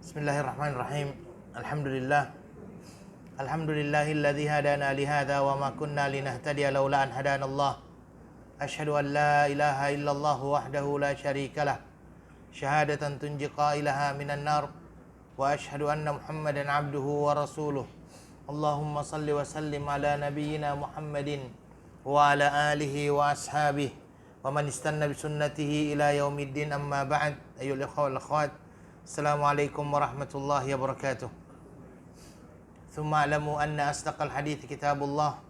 Bismillahirrahmanirrahim. Alhamdulillah. Alhamdulillahilladzi hadana li hadza wa ma kunna linahtadiya laula an hadanallah. Asyhadu an la ilaha illallah wahdahu la syarikalah. Syahadatan tunji qailaha minan nar. Wa asyhadu anna Muhammadan abduhu wa rasuluh. Allahumma salli wa sallim ala nabiyyina Muhammadin wa ala alihi wa ashabihi wa man istanna bi sunnatihi ila yaumiddin, amma ba'd. Ayyuhal ikhwah wal akhwat, Assalamualaikum warahmatullahi wabarakatuh. Thumma alamu anna asdaqal hadithi kitabullah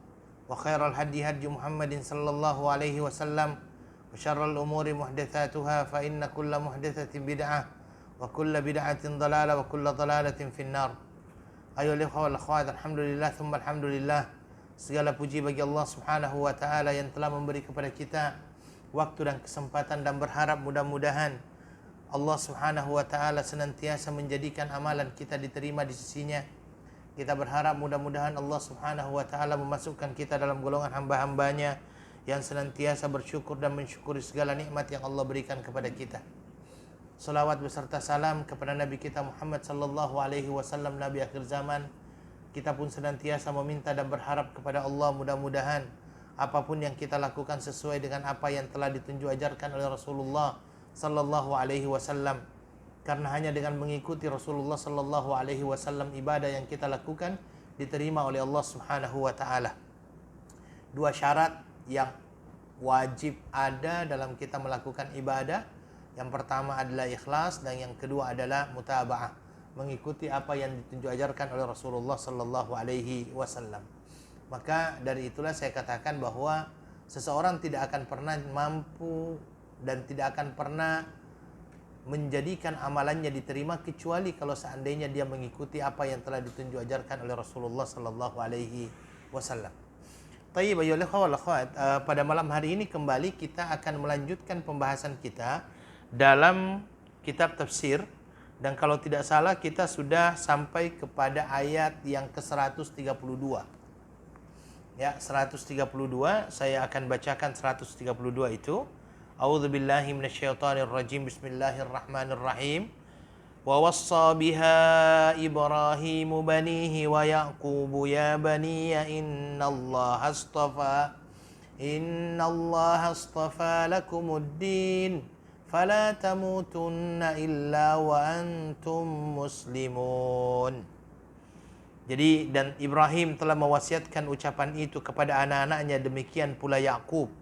wa khairal hadi hadi Muhammadin sallallahu alaihi wasallam wa syarral umuri muhdatsatuha fa inna kulla muhdatsatin bid'ah wa kulla bid'atin dhalalah wa kulla dhalalatin finnar. Ayyuhal ikhwah wal akhwat, alhamdulillah thumma alhamdulillah. Segala puji bagi Allah Subhanahu wa taala yang telah memberi kepada kita waktu dan kesempatan, dan berharap mudah-mudahan Allah Subhanahu wa taala senantiasa menjadikan amalan kita diterima di sisinya. Kita berharap mudah-mudahan Allah Subhanahu wa taala memasukkan kita dalam golongan hamba-hambanya yang senantiasa bersyukur dan mensyukuri segala nikmat yang Allah berikan kepada kita. Salawat beserta salam kepada Nabi kita Muhammad sallallahu alaihi wasallam, Nabi akhir zaman. Kita pun senantiasa meminta dan berharap kepada Allah mudah-mudahan apapun yang kita lakukan sesuai dengan apa yang telah ditunjuk ajarkan oleh Rasulullah sallallahu alaihi wasallam, karena hanya dengan mengikuti Rasulullah sallallahu alaihi wasallam ibadah yang kita lakukan diterima oleh Allah Subhanahu wa taala. Dua syarat yang wajib ada dalam kita melakukan ibadah. Yang pertama adalah ikhlas, dan yang kedua adalah mutaba'ah, mengikuti apa yang ditunjuk ajarkan oleh Rasulullah sallallahu alaihi wasallam. Maka dari itulah saya katakan bahwa seseorang tidak akan pernah mampu dan tidak akan pernah menjadikan amalannya diterima kecuali kalau seandainya dia mengikuti apa yang telah ditunjuk ajarkan oleh Rasulullah sallallahu alaihi wasallam. Tayyib ayyuhal ikhwah wal akhwat, pada malam hari ini kembali kita akan melanjutkan pembahasan kita dalam kitab tafsir, dan kalau tidak salah kita sudah sampai kepada ayat yang ke-132. Ya, 132, saya akan bacakan 132 itu. A'udzu billahi minasyaitonir rajim. Bismillahirrahmanirrahim. Wa wassa biha Ibrahimu banihi wa Yaqubu ya baniya innallaha astafa lakumuddin fala tamutunna illa wa antum muslimun. Jadi, dan Ibrahim telah mewasiatkan ucapan itu kepada anak-anaknya, demikian pula Yakub.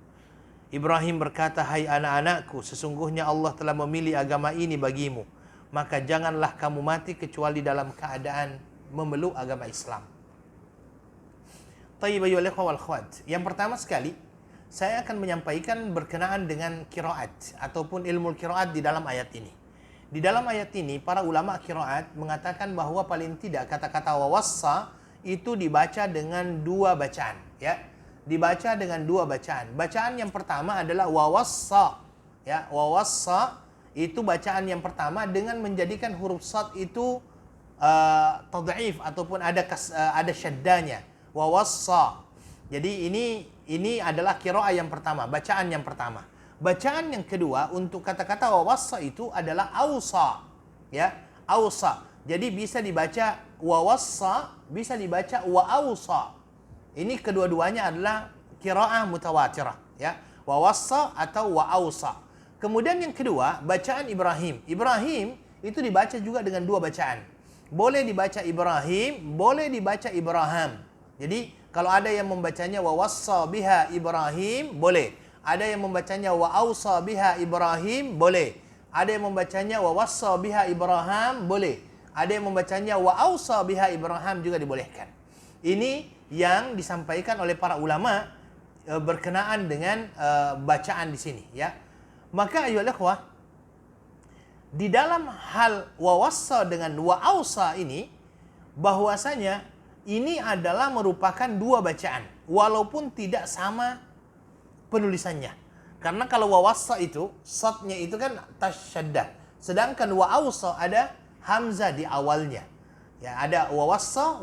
Ibrahim berkata, hai anak-anakku, sesungguhnya Allah telah memilih agama ini bagimu, maka janganlah kamu mati kecuali dalam keadaan memeluk agama Islam. Tayyib ayyuhal ikhwah wal akhwat. Yang pertama sekali, saya akan menyampaikan berkenaan dengan qiraat ataupun ilmu qiraat di dalam ayat ini. Di dalam ayat ini, para ulama qiraat mengatakan bahwa paling tidak kata-kata wawassa itu dibaca dengan dua bacaan, ya. Dibaca dengan dua bacaan. Bacaan yang pertama adalah wawassa, ya. Wawassa itu bacaan yang pertama dengan menjadikan huruf sad itu tad'if ataupun ada syaddanya. Wawassa. Jadi ini adalah qiraat yang pertama, bacaan yang pertama. Bacaan yang kedua untuk kata-kata wawassa itu adalah ausa, ya, ausa. Jadi bisa dibaca wawassa, bisa dibaca wa ausa. Ini kedua-duanya adalah qiraah mutawatirah, ya, wawassa atau wa ausa. Kemudian yang kedua, bacaan Ibrahim. Ibrahim itu dibaca juga dengan dua bacaan. Boleh dibaca Ibrahim, boleh dibaca Ibrahim. Jadi kalau ada yang membacanya wawassa biha Ibrahim, boleh. Ada yang membacanya wa ausa biha Ibrahim, boleh. Ada yang membacanya wa wassa biha Ibrahim, boleh. Ada yang membacanya wa ausa biha Ibrahim, juga dibolehkan. Ini yang disampaikan oleh para ulama berkenaan dengan bacaan di sini, ya. Maka ayyuhal ikhwah, di dalam hal wa wassa dengan wa ausa ini, bahwasanya ini adalah merupakan dua bacaan walaupun tidak sama penulisannya. Karena kalau wawassa itu sadnya itu kan tasyaddah, sedangkan wa ausa ada hamzah di awalnya. Ya, ada wawassa,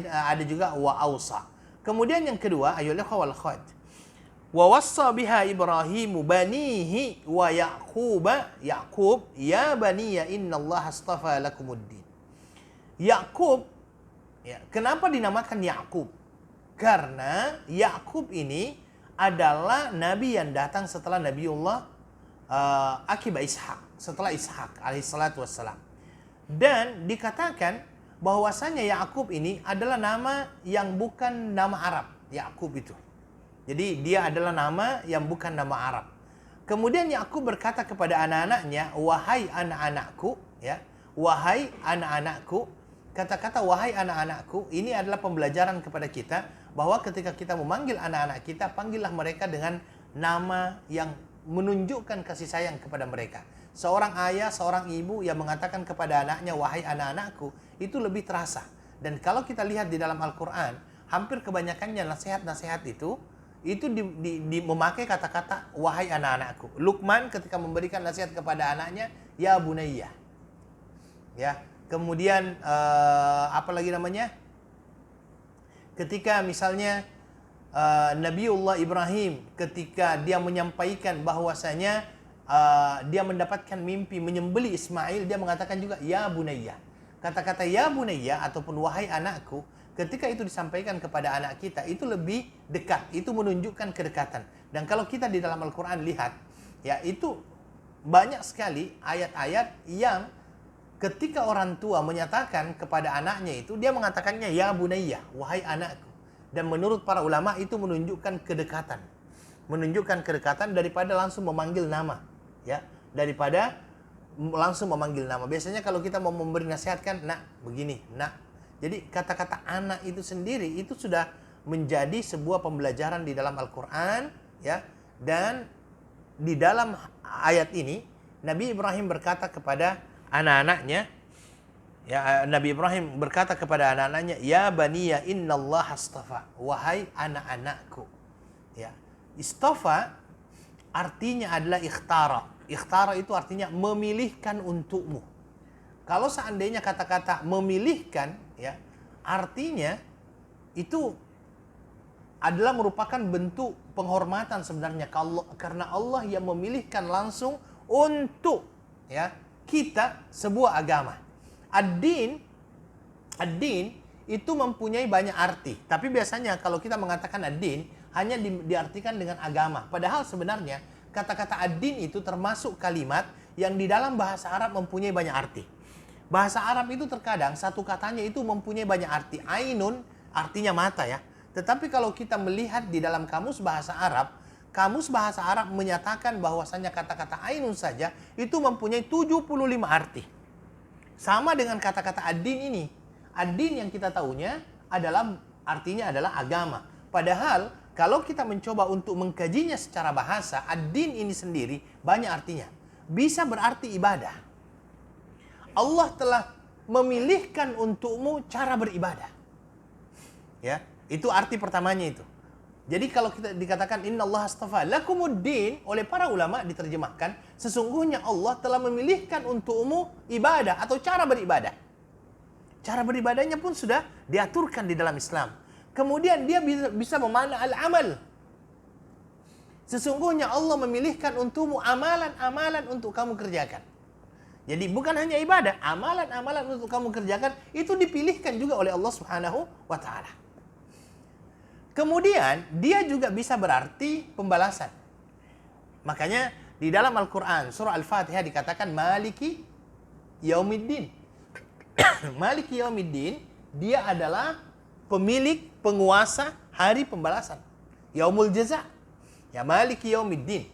ada juga wa ausa. Kemudian yang kedua, ayyuhal ikhwah wal akhwat, wa wassa biha Ibrahimu banihi wa Yaqub ya baniya innallaha astafa lakumuddin. Yakub, ya, kenapa dinamakan Yakub? Karena Yakub ini adalah nabi yang datang setelah Nabiullah akibat Ishak, setelah Ishak alaihissalatu wassalam. Dan dikatakan bahwasanya Yakub ini adalah nama yang bukan nama Arab, Yakub itu. Jadi dia adalah nama yang bukan nama Arab. Kemudian Yakub berkata kepada anak-anaknya, wahai anak-anakku, ya, wahai anak-anakku. Kata-kata wahai anak-anakku ini adalah pembelajaran kepada kita bahwa ketika kita memanggil anak-anak kita, panggillah mereka dengan nama yang menunjukkan kasih sayang kepada mereka. Seorang ayah, seorang ibu yang mengatakan kepada anaknya wahai anak-anakku, itu lebih terasa. Dan kalau kita lihat di dalam Al-Quran, hampir kebanyakannya nasihat-nasihat itu memakai kata-kata wahai anak-anakku. Luqman ketika memberikan nasihat kepada anaknya, ya bunayya. Ya. Kemudian apa lagi namanya? Ketika misalnya Nabiullah Ibrahim ketika dia menyampaikan bahwasanya dia mendapatkan mimpi menyembelih Ismail, dia mengatakan juga ya bunayya. Kata-kata ya bunayya ataupun wahai anakku, ketika itu disampaikan kepada anak kita itu lebih dekat, itu menunjukkan kedekatan. Dan kalau kita di dalam Al-Quran lihat, ya itu banyak sekali ayat-ayat yang ketika orang tua menyatakan kepada anaknya itu, dia mengatakannya ya bunayya, wahai anakku. Dan menurut para ulama itu menunjukkan kedekatan. Menunjukkan kedekatan daripada langsung memanggil nama, ya. Daripada langsung memanggil nama. Biasanya kalau kita mau memberi nasihat kan, nak begini, nak. Jadi kata-kata anak itu sendiri itu sudah menjadi sebuah pembelajaran di dalam Al-Quran, ya. Dan di dalam ayat ini Nabi Ibrahim berkata kepada anak-anaknya, ya, Nabi Ibrahim berkata kepada anak-anaknya, ya baniya innallaha astafa, wahai anak-anakku. Ya, istafa artinya adalah ikhtara. Ikhtara itu artinya memilihkan untukmu. Kalau seandainya kata-kata memilihkan, ya, artinya itu adalah merupakan bentuk penghormatan sebenarnya karena Allah yang memilihkan langsung untuk, ya, kita sebuah agama. Ad-din itu mempunyai banyak arti. Tapi biasanya kalau kita mengatakan ad-din hanya diartikan dengan agama. Padahal sebenarnya kata-kata ad-din itu termasuk kalimat yang di dalam bahasa Arab mempunyai banyak arti. Bahasa Arab itu terkadang satu katanya itu mempunyai banyak arti. Ainun artinya mata, ya. Tetapi kalau kita melihat di dalam kamus bahasa Arab menyatakan bahwasanya kata-kata ainun saja itu mempunyai 75 arti. Sama dengan kata-kata ad-din ini. Ad-din yang kita tahunya artinya adalah agama. Padahal kalau kita mencoba untuk mengkajinya secara bahasa, ad-din ini sendiri banyak artinya. Bisa berarti ibadah. Allah telah memilihkan untukmu cara beribadah. Ya, itu arti pertamanya itu. Jadi kalau kita dikatakan innallaha astafa lakumuddin, oleh para ulama diterjemahkan sesungguhnya Allah telah memilihkan untukmu ibadah atau cara beribadah. Cara beribadahnya pun sudah diaturkan di dalam Islam. Kemudian dia bisa memakna al-amal. Sesungguhnya Allah memilihkan untukmu amalan-amalan untuk kamu kerjakan. Jadi bukan hanya ibadah, amalan-amalan untuk kamu kerjakan itu dipilihkan juga oleh Allah Subhanahu wa taala. Kemudian dia juga bisa berarti pembalasan. Makanya di dalam Al-Quran surah Al-Fatihah dikatakan Maliki Yaumiddin. Maliki Yaumiddin, dia adalah pemilik, penguasa hari pembalasan. Yaumul Jaza. Ya, Maliki Yaumiddin.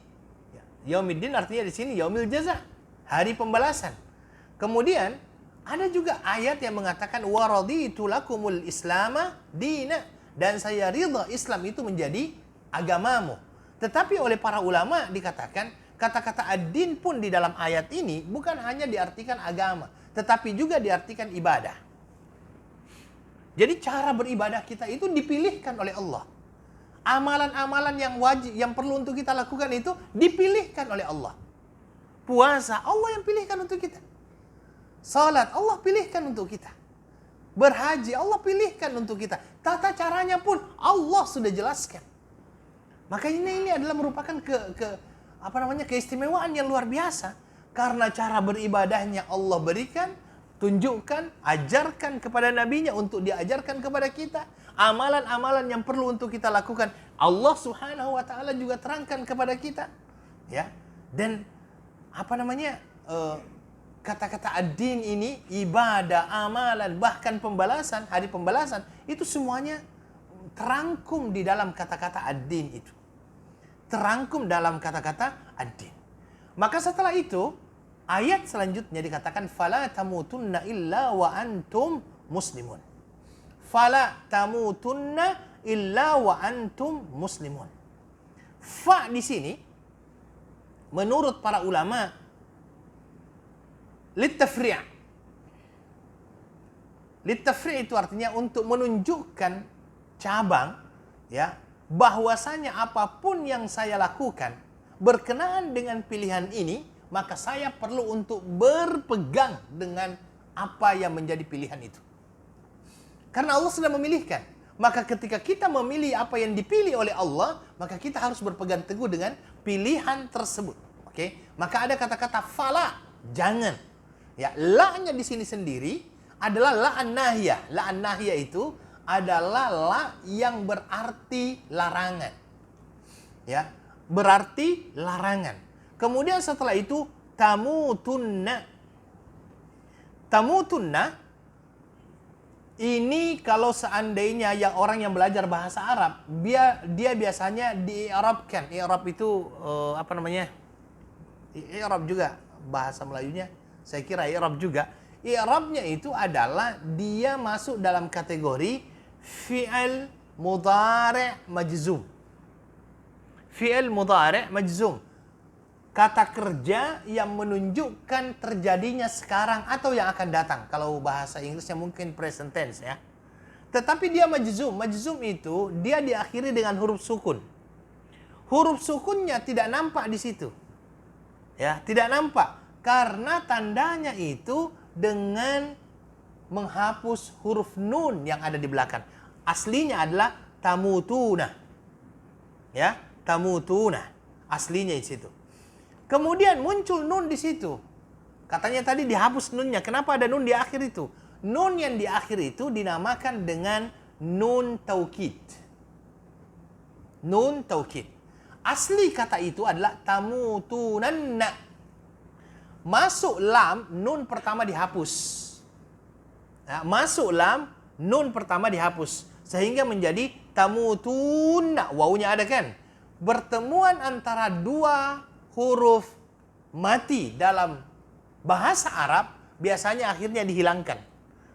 Ya, Yaumiddin artinya di sini Yaumil Jaza, hari pembalasan. Kemudian ada juga ayat yang mengatakan wa raditu lakumul islama dina, dan saya ridha Islam itu menjadi agamamu. Tetapi oleh para ulama dikatakan kata-kata ad-din pun di dalam ayat ini bukan hanya diartikan agama, tetapi juga diartikan ibadah. Jadi cara beribadah kita itu dipilihkan oleh Allah. Amalan-amalan yang wajib, yang perlu untuk kita lakukan itu dipilihkan oleh Allah. Puasa, Allah yang pilihkan untuk kita. Salat, Allah pilihkan untuk kita. Berhaji, Allah pilihkan untuk kita. Tata caranya pun Allah sudah jelaskan. Maka ini adalah merupakan keistimewaan yang luar biasa. Karena cara beribadahnya Allah berikan, tunjukkan, ajarkan kepada nabinya untuk diajarkan kepada kita. Amalan-amalan yang perlu untuk kita lakukan, Allah Subhanahu wa taala juga terangkan kepada kita. Ya. Dan kata-kata ad-din ini, ibadah, amalan, bahkan pembalasan, hari pembalasan, itu semuanya terangkum di dalam kata-kata ad-din itu. Terangkum dalam kata-kata ad-din. Maka setelah itu, ayat selanjutnya dikatakan fala tamutunna illa wa antum muslimun. Fala tamutunna illa wa antum muslimun. Fa di sini menurut para ulama litafri'. Litafri' itu artinya untuk menunjukkan cabang, ya, bahwasanya apapun yang saya lakukan berkenaan dengan pilihan ini, maka saya perlu untuk berpegang dengan apa yang menjadi pilihan itu. Karena Allah sudah memilihkan. Maka ketika kita memilih apa yang dipilih oleh Allah, maka kita harus berpegang teguh dengan pilihan tersebut. Oke? Maka ada kata-kata fala, jangan. Ya, la-nya di sini sendiri adalah la an-nahiyah. La an-nahiyah itu adalah la yang berarti larangan. Ya, berarti larangan. Kemudian setelah itu tamutunna. Tamutunna ini kalau seandainya orang yang belajar bahasa Arab, dia biasanya di-i'rabkan. I'rab itu i'rab juga bahasa Melayunya. Saya kira i'rab juga. I'rabnya itu adalah dia masuk dalam kategori fi'il mudhari' majzum. Fi'il mudhari' majzum. Kata kerja yang menunjukkan terjadinya sekarang atau yang akan datang. Kalau bahasa Inggrisnya mungkin present tense, ya. Tetapi dia majzum. Majzum itu dia diakhiri dengan huruf sukun. Huruf sukunnya tidak nampak di situ. Ya, tidak nampak karena tandanya itu dengan menghapus huruf nun yang ada di belakang. Aslinya adalah tamutuna. Ya, tamutuna. Aslinya di situ. Kemudian muncul nun di situ. Katanya tadi dihapus nunnya. Kenapa ada nun di akhir itu? Nun yang di akhir itu dinamakan dengan nun taukid. Nun taukid. Asli kata itu adalah tamutunanna. Masuk lam, nun pertama dihapus. Ya, masuk lam, nun pertama dihapus. Sehingga menjadi tamutunna. Wawunya ada kan? Pertemuan antara dua huruf mati dalam bahasa Arab biasanya akhirnya dihilangkan.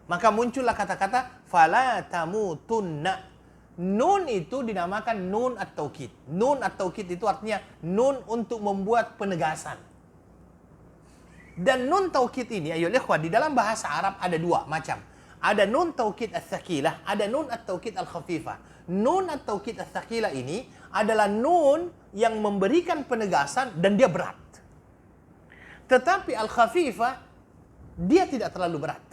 Maka muncullah kata-kata fala tamutunna. Nun itu dinamakan nun at-taukid. Nun at-taukid itu artinya nun untuk membuat penegasan. Dan nun taukid ini, ayo ikhwah, di dalam bahasa Arab ada dua macam. Ada nun taukid ats-tsaqilah, ada nun at-taukid al-khafifah. Nun at-taukid ats-tsaqilah ini adalah nun yang memberikan penegasan dan dia berat. Tetapi al-khafifah dia tidak terlalu berat.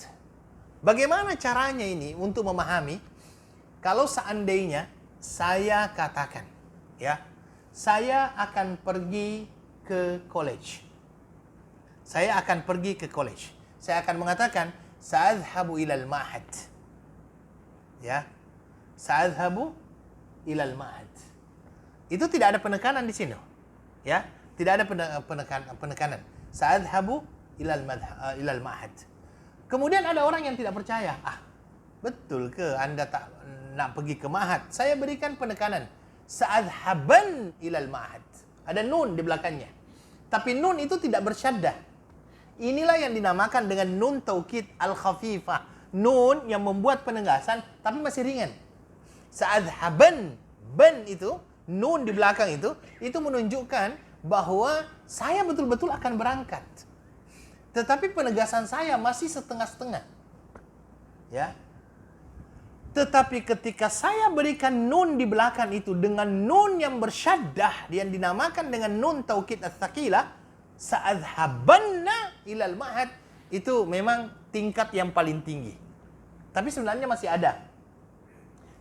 Bagaimana caranya ini untuk memahami? Kalau seandainya saya katakan, ya, saya akan pergi ke college. Saya akan pergi ke college. Saya akan mengatakan sa'adhabu ilal ma'had. Ya. Sa'adhabu ilal ma'had. Itu tidak ada penekanan di sini. Ya, tidak ada penekanan. Sa'adhabu ilal ma'had. Kemudian ada orang yang tidak percaya. Betul ke Anda tak nak pergi ke ma'had? Saya berikan penekanan. Sa'adhaban ilal ma'had. Ada nun di belakangnya. Tapi nun itu tidak bersyaddah. Inilah yang dinamakan dengan nun taukid al-khafifah. Nun yang membuat penegasan tapi masih ringan. Sa'adhaban, ban itu, nun di belakang itu menunjukkan bahwa saya betul-betul akan berangkat. Tetapi penegasan saya masih setengah-setengah. Ya. Tetapi ketika saya berikan nun di belakang itu dengan nun yang bersyaddah yang dinamakan dengan nun taukid ats-tsaqilah, sa'adhabanna ilal ma'had, itu memang tingkat yang paling tinggi. Tapi sebenarnya masih ada.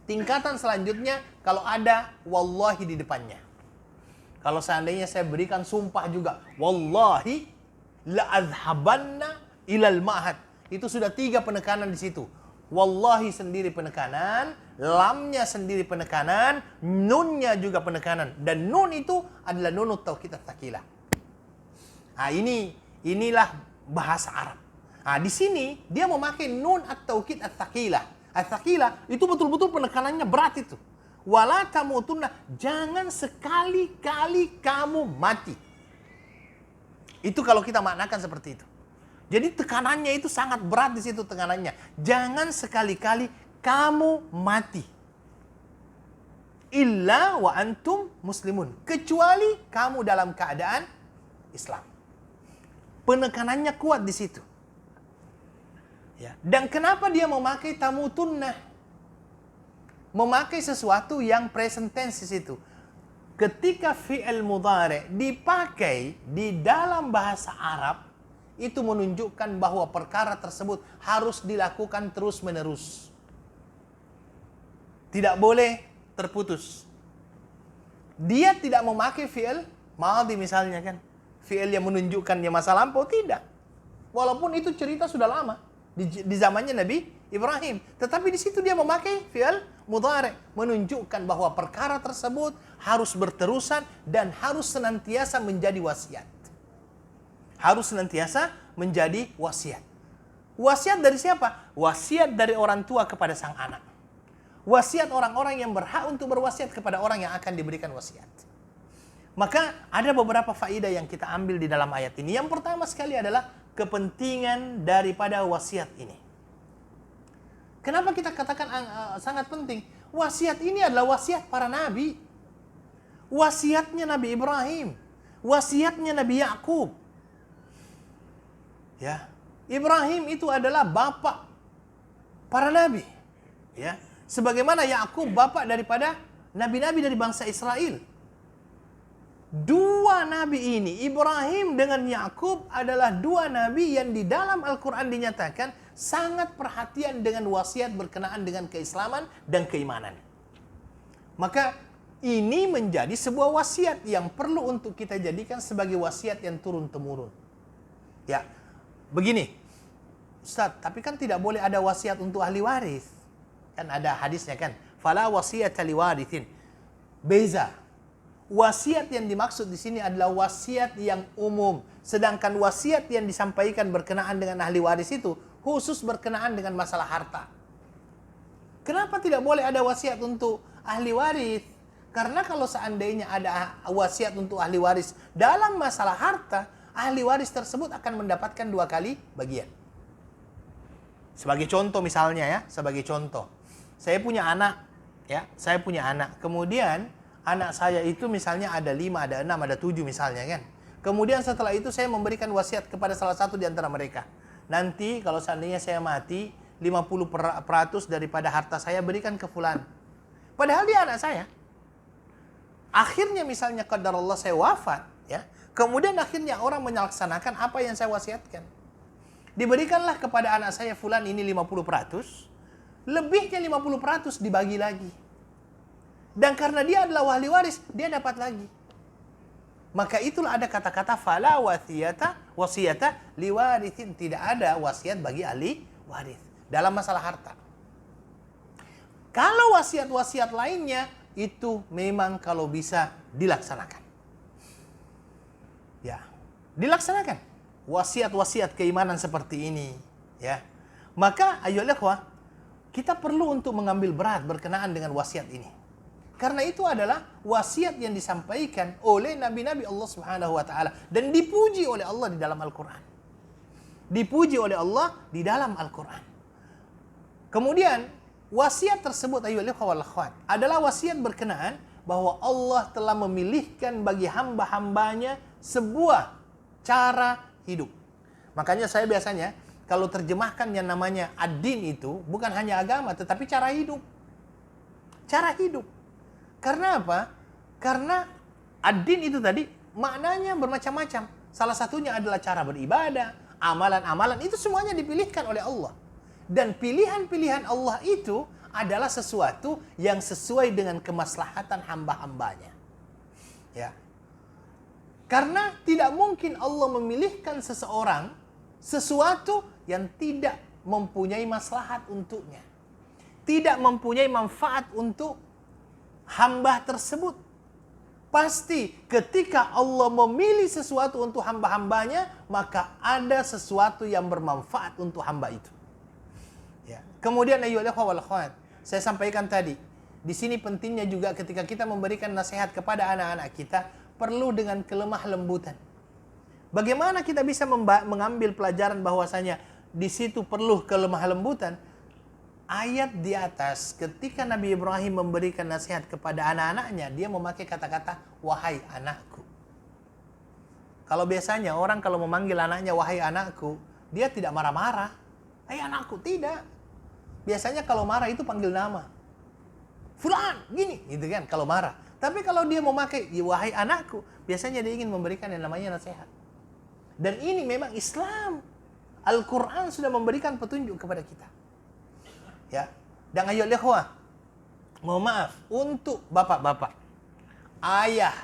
Tingkatan selanjutnya kalau ada wallahi di depannya. Kalau seandainya saya berikan sumpah juga, wallahi la'adhabanna ilal ma'had. Itu sudah 3 penekanan di situ. Wallahi sendiri penekanan, lamnya sendiri penekanan, nunnya juga penekanan. Dan nun itu adalah nunut taukid at-tsaqilah. Nah, inilah bahasa Arab. Nah, di sini dia memakai nun at-taukid at-tsaqilah. At-tsaqilah itu betul-betul penekanannya berat itu. Wala tamutunna, jangan sekali-kali kamu mati. Itu kalau kita maknakan seperti itu. Jadi tekanannya itu sangat berat di situ tekanannya. Jangan sekali-kali kamu mati. Illa wa antum muslimun. Kecuali kamu dalam keadaan Islam. Penekanannya kuat di situ. Ya. Dan kenapa dia memakai tamutunna? Memakai sesuatu yang present tense di situ. Ketika fi'il mudhari' dipakai di dalam bahasa Arab, itu menunjukkan bahwa perkara tersebut harus dilakukan terus-menerus. Tidak boleh terputus. Dia tidak memakai fi'il madhi misalnya kan. Fi'il yang menunjukkannya masa lampau, tidak. Walaupun itu cerita sudah lama. Di zamannya Nabi Ibrahim. Tetapi di situ dia memakai fi'il mudhari'. Menunjukkan bahwa perkara tersebut harus berterusan dan harus senantiasa menjadi wasiat. Harus senantiasa menjadi wasiat. Wasiat dari siapa? Wasiat dari orang tua kepada sang anak. Wasiat orang-orang yang berhak untuk berwasiat kepada orang yang akan diberikan wasiat. Maka ada beberapa faedah yang kita ambil di dalam ayat ini. Yang pertama sekali adalah kepentingan daripada wasiat ini. Kenapa kita katakan sangat penting? Wasiat ini adalah wasiat para nabi. Wasiatnya Nabi Ibrahim. Wasiatnya Nabi Yakub. Ya, Ibrahim itu adalah bapak para nabi. Ya, sebagaimana Yakub bapak daripada nabi-nabi dari bangsa Israel. Dua nabi ini, Ibrahim dengan Yakub, adalah dua nabi yang di dalam Al-Quran dinyatakan sangat perhatian dengan wasiat berkenaan dengan keislaman dan keimanan. Maka ini menjadi sebuah wasiat yang perlu untuk kita jadikan sebagai wasiat yang turun-temurun. Ya, begini, Ustaz, tapi kan tidak boleh ada wasiat untuk ahli waris. Kan ada hadisnya kan, fala wasiyata liwarithin. Beza. Wasiat yang dimaksud di sini adalah wasiat yang umum, sedangkan wasiat yang disampaikan berkenaan dengan ahli waris itu khusus berkenaan dengan masalah harta. Kenapa tidak boleh ada wasiat untuk ahli waris? Karena kalau seandainya ada wasiat untuk ahli waris dalam masalah harta, ahli waris tersebut akan mendapatkan 2 kali bagian. Sebagai contoh misalnya ya, sebagai contoh. Saya punya anak, ya, saya punya anak. Kemudian anak saya itu misalnya ada 5, ada 6, ada 7 misalnya kan. Kemudian setelah itu saya memberikan wasiat kepada salah satu di antara mereka. Nanti kalau seandainya saya mati, 50% daripada harta saya berikan ke fulan. Padahal dia anak saya. Akhirnya misalnya qadarullah saya wafat, ya. Kemudian akhirnya orang melaksanakan apa yang saya wasiatkan. Diberikanlah kepada anak saya fulan ini 50%, lebihnya 50% dibagi lagi. Dan karena dia adalah ahli waris, dia dapat lagi. Maka itulah ada kata-kata fala wasiyata liwarithin. Tidak ada wasiat bagi ahli waris dalam masalah harta. Kalau wasiat-wasiat lainnya itu memang kalau bisa dilaksanakan. Ya, dilaksanakan. Wasiat-wasiat keimanan seperti ini, ya. Maka ayolah kita perlu untuk mengambil berat berkenaan dengan wasiat ini. Karena itu adalah wasiat yang disampaikan oleh nabi-nabi Allah Subhanahu wa taala dan dipuji oleh Allah di dalam Al-Qur'an. Dipuji oleh Allah di dalam Al-Qur'an. Kemudian wasiat tersebut ayyuhal ikhwah wal akhwat adalah wasiat berkenaan bahwa Allah telah memilihkan bagi hamba-hambanya sebuah cara hidup. Makanya saya biasanya kalau terjemahkan yang namanya ad-din itu bukan hanya agama tetapi cara hidup. Cara hidup. Karena apa? Karena ad-din itu tadi maknanya bermacam-macam. Salah satunya adalah cara beribadah, amalan-amalan itu semuanya dipilihkan oleh Allah. Dan pilihan-pilihan Allah itu adalah sesuatu yang sesuai dengan kemaslahatan hamba-hambanya. Ya. Karena tidak mungkin Allah memilihkan seseorang sesuatu yang tidak mempunyai maslahat untuknya. Tidak mempunyai manfaat untuk hamba tersebut. Pasti ketika Allah memilih sesuatu untuk hamba-hambanya, maka ada sesuatu yang bermanfaat untuk hamba itu. Ya. Kemudian ayyuhal ikhwah wal akhwat, saya sampaikan tadi, di sini pentingnya juga ketika kita memberikan nasihat kepada anak-anak kita, perlu dengan kelemah lembutan. Bagaimana kita bisa mengambil pelajaran bahwasanya di situ perlu kelemah lembutan? Ayat di atas, ketika Nabi Ibrahim memberikan nasihat kepada anak-anaknya, dia memakai kata-kata, wahai anakku. Kalau biasanya orang kalau memanggil anaknya, wahai anakku, dia tidak marah-marah. Hai anakku, tidak. Biasanya kalau marah itu panggil nama. Fulan, gini, gitu kan, kalau marah. Tapi kalau dia memakai, wahai anakku, biasanya dia ingin memberikan yang namanya nasihat. Dan ini memang Islam. Al-Quran sudah memberikan petunjuk kepada kita. Ya, dan ayo ikhwah, mohon maaf untuk bapak-bapak, ayah,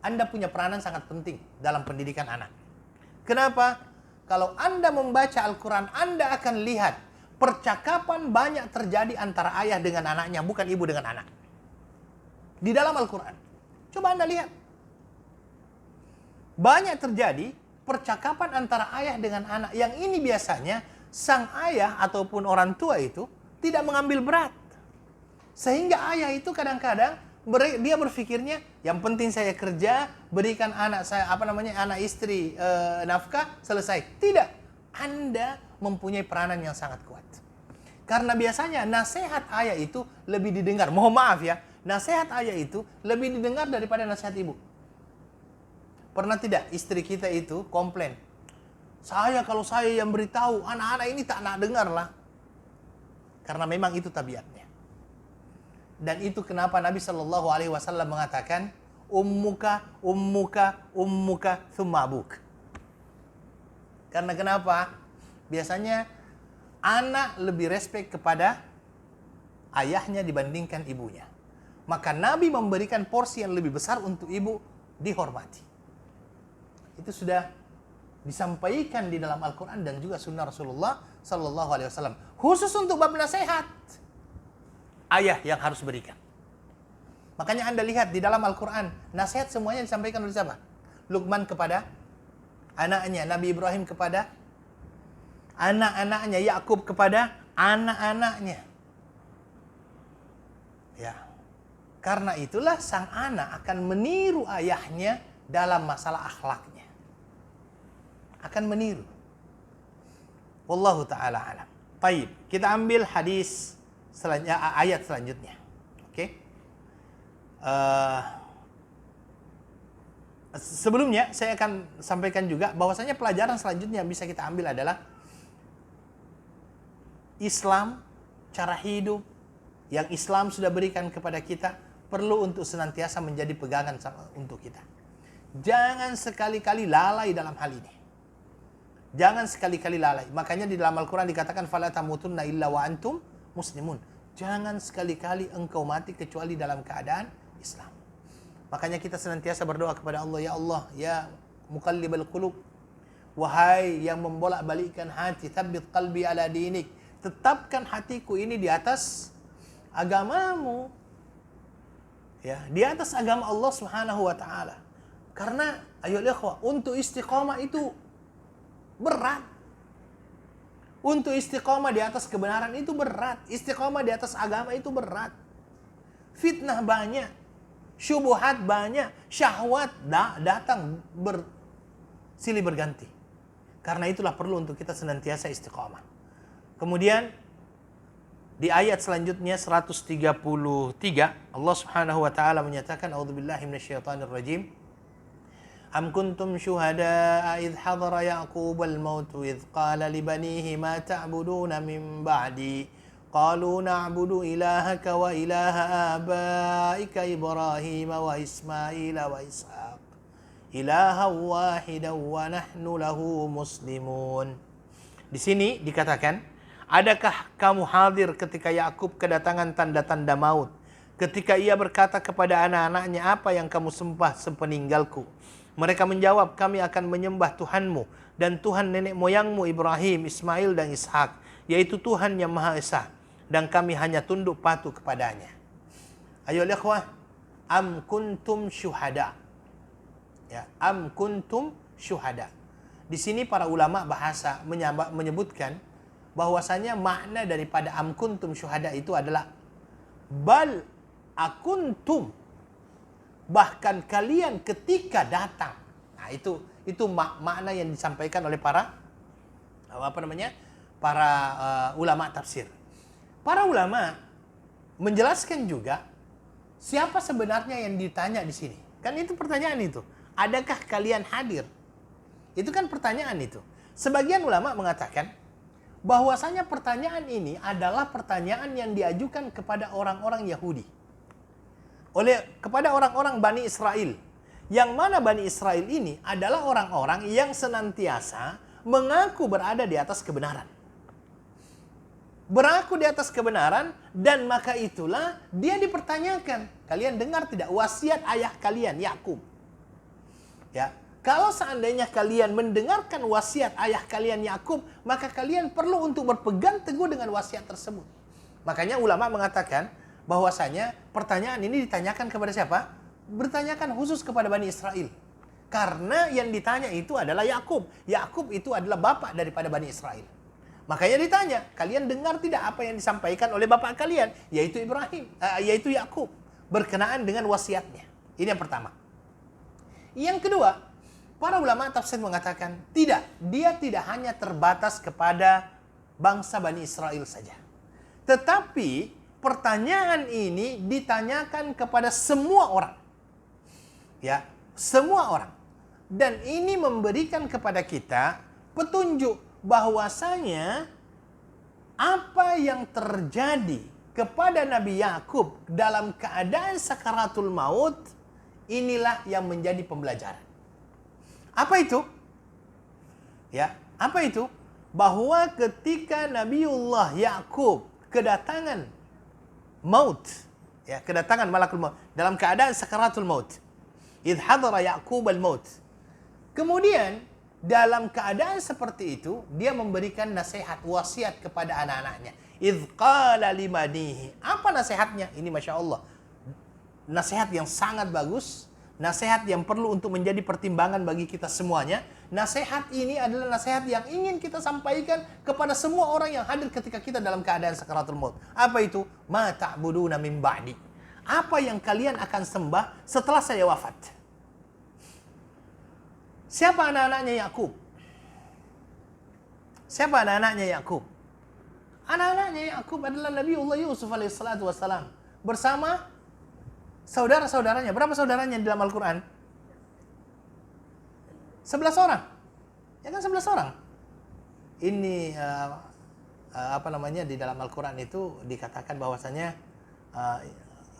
Anda punya peranan sangat penting dalam pendidikan anak. Kenapa? Kalau Anda membaca Al-Quran, Anda akan lihat percakapan banyak terjadi antara ayah dengan anaknya, bukan ibu dengan anak. Di dalam Al-Quran, coba Anda lihat, banyak terjadi percakapan antara ayah dengan anak, yang ini biasanya sang ayah ataupun orang tua itu tidak mengambil berat. Sehingga ayah itu kadang-kadang dia berpikirnya yang penting saya kerja, berikan anak saya anak istri nafkah, selesai. Tidak. Anda mempunyai peranan yang sangat kuat. Karena biasanya nasihat ayah itu lebih didengar. Mohon maaf ya, nasihat ayah itu lebih didengar daripada nasihat ibu. Pernah tidak istri kita itu komplain, kalau saya yang beritahu, anak-anak ini tak nak dengar lah. Karena memang itu tabiatnya. Dan itu kenapa Nabi SAW mengatakan, ummuka, thumma abuk. Karena kenapa? Biasanya anak lebih respek kepada ayahnya dibandingkan ibunya. Maka Nabi memberikan porsi yang lebih besar untuk ibu dihormati. Itu sudah disampaikan di dalam Al-Quran dan juga sunnah Rasulullah Sallallahu Alaihi Wasallam. Khusus untuk bab nasihat, ayah yang harus berikan. Makanya Anda lihat di dalam Al-Quran, nasihat semuanya disampaikan oleh siapa? Luqman kepada anaknya, Nabi Ibrahim kepada anak-anaknya, Yakub kepada anak-anaknya. Ya, karena itulah sang anak akan meniru ayahnya dalam masalah akhlaknya. Akan meniru. Wallahu ta'ala alam. Baik, kita ambil hadis ayat selanjutnya. Oke. Sebelumnya saya akan sampaikan juga bahwasanya pelajaran selanjutnya yang bisa kita ambil adalah Islam, cara hidup yang Islam sudah berikan kepada kita perlu untuk senantiasa menjadi pegangan untuk kita. Jangan sekali-kali lalai dalam hal ini. Jangan sekali-kali lalai. Makanya di dalam Al-Quran dikatakan fala tamutunna illa wa antum muslimun. Jangan sekali-kali engkau mati kecuali dalam keadaan Islam. Makanya kita senantiasa berdoa kepada Allah, ya Allah, ya muqallibal qulub, wahai yang membolak-balikkan hati, tsabbit qalbi ala dinik, tetapkan hatiku ini di atas agamamu. Ya, di atas agama Allah Subhanahu wa taala. Karena ayo ikhwah, untuk istiqamah itu berat. Untuk istiqamah di atas kebenaran itu berat. Istiqamah di atas agama itu berat. Fitnah banyak, syubhat banyak, syahwat datang silih berganti. Karena itulah perlu untuk kita senantiasa istiqamah. Kemudian di ayat selanjutnya 133 Allah Subhanahu wa taala menyatakan a'udzubillahi minasyaitonir rajim. Am kuntum syuhada'a idh hadara Ya'qub al-maut idh qala li banihi ma ta'buduna min ba'di qalu na'budu ilahaka wa ilaha abaika Ibrahim wa Ismail wa Ishaq ilahan wahidan wa nahnu lahu muslimun. Di sini dikatakan, adakah kamu hadir ketika Yakub kedatangan tanda-tanda maut ketika ia berkata kepada anak-anaknya, apa yang kamu sembah sepeninggalku? Mereka menjawab, kami akan menyembah Tuhanmu dan Tuhan nenek moyangmu Ibrahim, Ismail dan Ishak, yaitu Tuhan yang Maha Esa, dan kami hanya tunduk patuh kepadanya. Ayo ikhwah, am kuntum syuhada. Ya, am kuntum syuhada. Di sini para ulama bahasa menyebutkan bahwasanya makna daripada am kuntum syuhada itu adalah bal akuntum, bahkan kalian ketika datang. Nah, itu makna yang disampaikan oleh para ulama tafsir. Para ulama menjelaskan juga siapa sebenarnya yang ditanya di sini. Kan itu pertanyaan itu. Adakah kalian hadir? Itu kan pertanyaan itu. Sebagian ulama mengatakan bahwasanya pertanyaan ini adalah pertanyaan yang diajukan kepada orang-orang Yahudi. Kepada orang-orang Bani Israel. Yang mana Bani Israel ini adalah orang-orang yang senantiasa mengaku berada di atas kebenaran. Beraku di atas kebenaran, dan maka itulah dia dipertanyakan. Kalian dengar tidak wasiat ayah kalian Yakub? Ya, kalau seandainya kalian mendengarkan wasiat ayah kalian Yakub, maka kalian perlu untuk berpegang teguh dengan wasiat tersebut. Makanya ulama mengatakan bahwasanya pertanyaan ini ditanyakan kepada siapa? Bertanyakan khusus kepada Bani Israel. Karena yang ditanya itu adalah Yakub. Yakub itu adalah bapak daripada Bani Israel. Makanya ditanya, kalian dengar tidak apa yang disampaikan oleh bapak kalian, yaitu yaitu Yakub, berkenaan dengan wasiatnya. Ini yang pertama. Yang kedua, para ulama tafsir mengatakan, tidak, dia tidak hanya terbatas kepada bangsa Bani Israel saja. Tetapi pertanyaan ini ditanyakan kepada semua orang. Ya, semua orang. Dan ini memberikan kepada kita petunjuk bahwasanya apa yang terjadi kepada Nabi Yakub dalam keadaan sakaratul maut, inilah yang menjadi pembelajaran. Apa itu? Ya, apa itu? Bahwa ketika Nabiullah Yakub kedatangan maut, ya, kedatangan malakul maut dalam keadaan sakaratul maut. Idh hadara Yaqub al-maut. Kemudian dalam keadaan seperti itu, dia memberikan nasihat, wasiat kepada anak-anaknya. Idh qala limanihi. Apa nasihatnya? Ini Masya Allah. Nasihat yang sangat bagus. Nasihat yang perlu untuk menjadi pertimbangan bagi kita semuanya. Nasihat ini adalah nasihat yang ingin kita sampaikan kepada semua orang yang hadir ketika kita dalam keadaan sakaratul maut. Apa itu? Ma ta'buduna min ba'di. Apa yang kalian akan sembah setelah saya wafat? Siapa anak-anaknya Yakub? Siapa anak-anaknya Yakub? Anak-anaknya Yakub adalah Nabiullah Yusuf alaihissalatu wassalam bersama saudara-saudaranya. Berapa saudaranya di dalam Al-Quran? 11 orang. Ya kan 11 orang. Ini di dalam Al-Quran itu dikatakan bahwasanya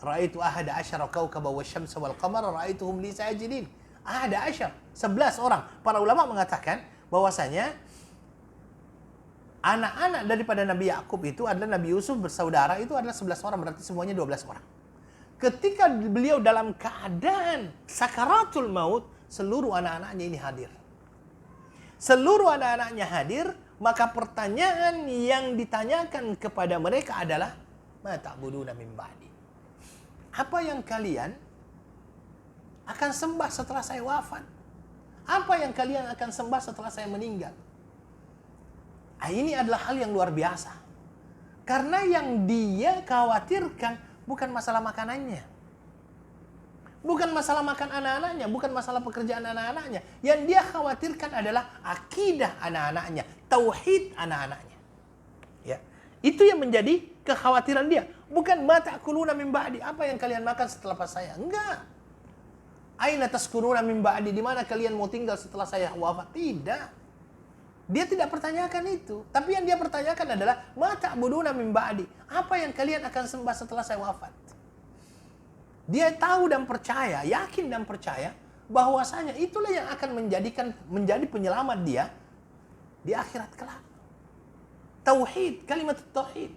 ra'aitu ahada asyara kawkaba wasyamsa wal qamara ra'aituhum li sajidin. Ahada asyar, 11 orang. Para ulama mengatakan bahwasanya anak-anak daripada Nabi Yakub itu adalah Nabi Yusuf bersaudara itu adalah 11 orang, berarti semuanya 12 orang. Ketika beliau dalam keadaan sakaratul maut, seluruh anak-anaknya ini hadir. Seluruh anak-anaknya hadir, maka pertanyaan yang ditanyakan kepada mereka adalah ma ta'buduna min ba'di. Apa yang kalian akan sembah setelah saya wafat? Apa yang kalian akan sembah setelah saya meninggal? Ini adalah hal yang luar biasa. Karena yang dia khawatirkan bukan masalah makanannya. Bukan masalah makan anak-anaknya, bukan masalah pekerjaan anak-anaknya. Yang dia khawatirkan adalah akidah anak-anaknya, tauhid anak-anaknya. Ya. Itu yang menjadi kekhawatiran dia. Bukan ma ta'kuluna min ba'di, apa yang kalian makan setelah saya? Enggak. Aina taskununa min ba'di, di mana kalian mau tinggal setelah saya wafat? Tidak. Dia tidak pertanyakan itu. Tapi yang dia pertanyakan adalah ma ta'buduna min ba'di. Apa yang kalian akan sembah setelah saya wafat? Dia tahu dan percaya, yakin dan percaya bahwasanya itulah yang akan menjadi penyelamat dia di akhirat kelak. Tauhid, kalimat tauhid.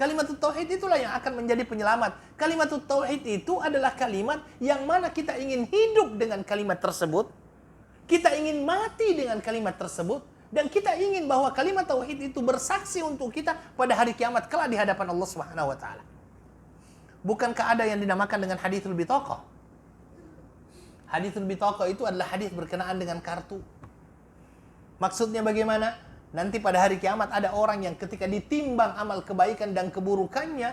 Kalimat tauhid itulah yang akan menjadi penyelamat. Kalimat tauhid itu adalah kalimat yang mana kita ingin hidup dengan kalimat tersebut. Kita ingin mati dengan kalimat tersebut. Dan kita ingin bahwa kalimat tauhid itu bersaksi untuk kita pada hari kiamat kelak di hadapan Allah Subhanahu wa taala. Bukankah ada yang dinamakan dengan haditsul bitaqah? Haditsul bitaqah itu adalah hadis berkenaan dengan kartu. Maksudnya bagaimana? Nanti pada hari kiamat ada orang yang ketika ditimbang amal kebaikan dan keburukannya,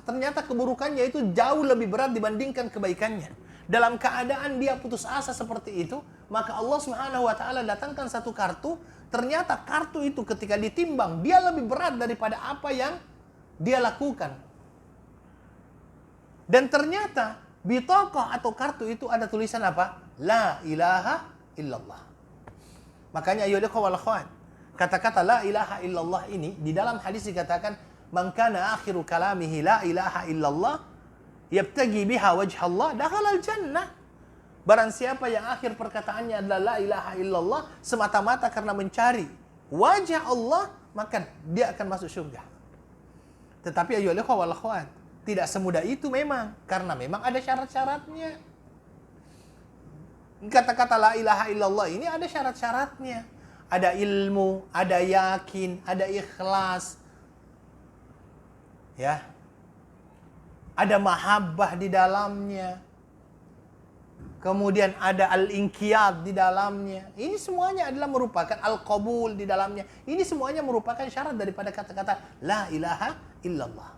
ternyata keburukannya itu jauh lebih berat dibandingkan kebaikannya. Dalam keadaan dia putus asa seperti itu, maka Allah Subhanahu wa taala datangkan satu kartu, ternyata kartu itu ketika ditimbang dia lebih berat daripada apa yang dia lakukan. Dan ternyata bitaqah atau kartu itu ada tulisan apa? La ilaha illallah. Makanya ayo wal akhwat, kata-kata la ilaha illallah ini di dalam hadis dikatakan man kana akhiru kalamihi la ilaha illallah yabtagi biha wajha Allah dakhala al-jannah. Barang siapa yang akhir perkataannya adalah la ilaha illallah semata-mata karena mencari wajah Allah, maka dia akan masuk surga. Tetapi ayo wal akhwat, tidak semudah itu memang, karena memang ada syarat-syaratnya. Kata-kata la ilaha illallah ini ada syarat-syaratnya. Ada ilmu, ada yakin, ada ikhlas. Ya. Ada mahabbah di dalamnya. Kemudian ada al-inqiyad di dalamnya. Ini semuanya adalah merupakan al-qabul di dalamnya. Ini semuanya merupakan syarat daripada kata-kata la ilaha illallah.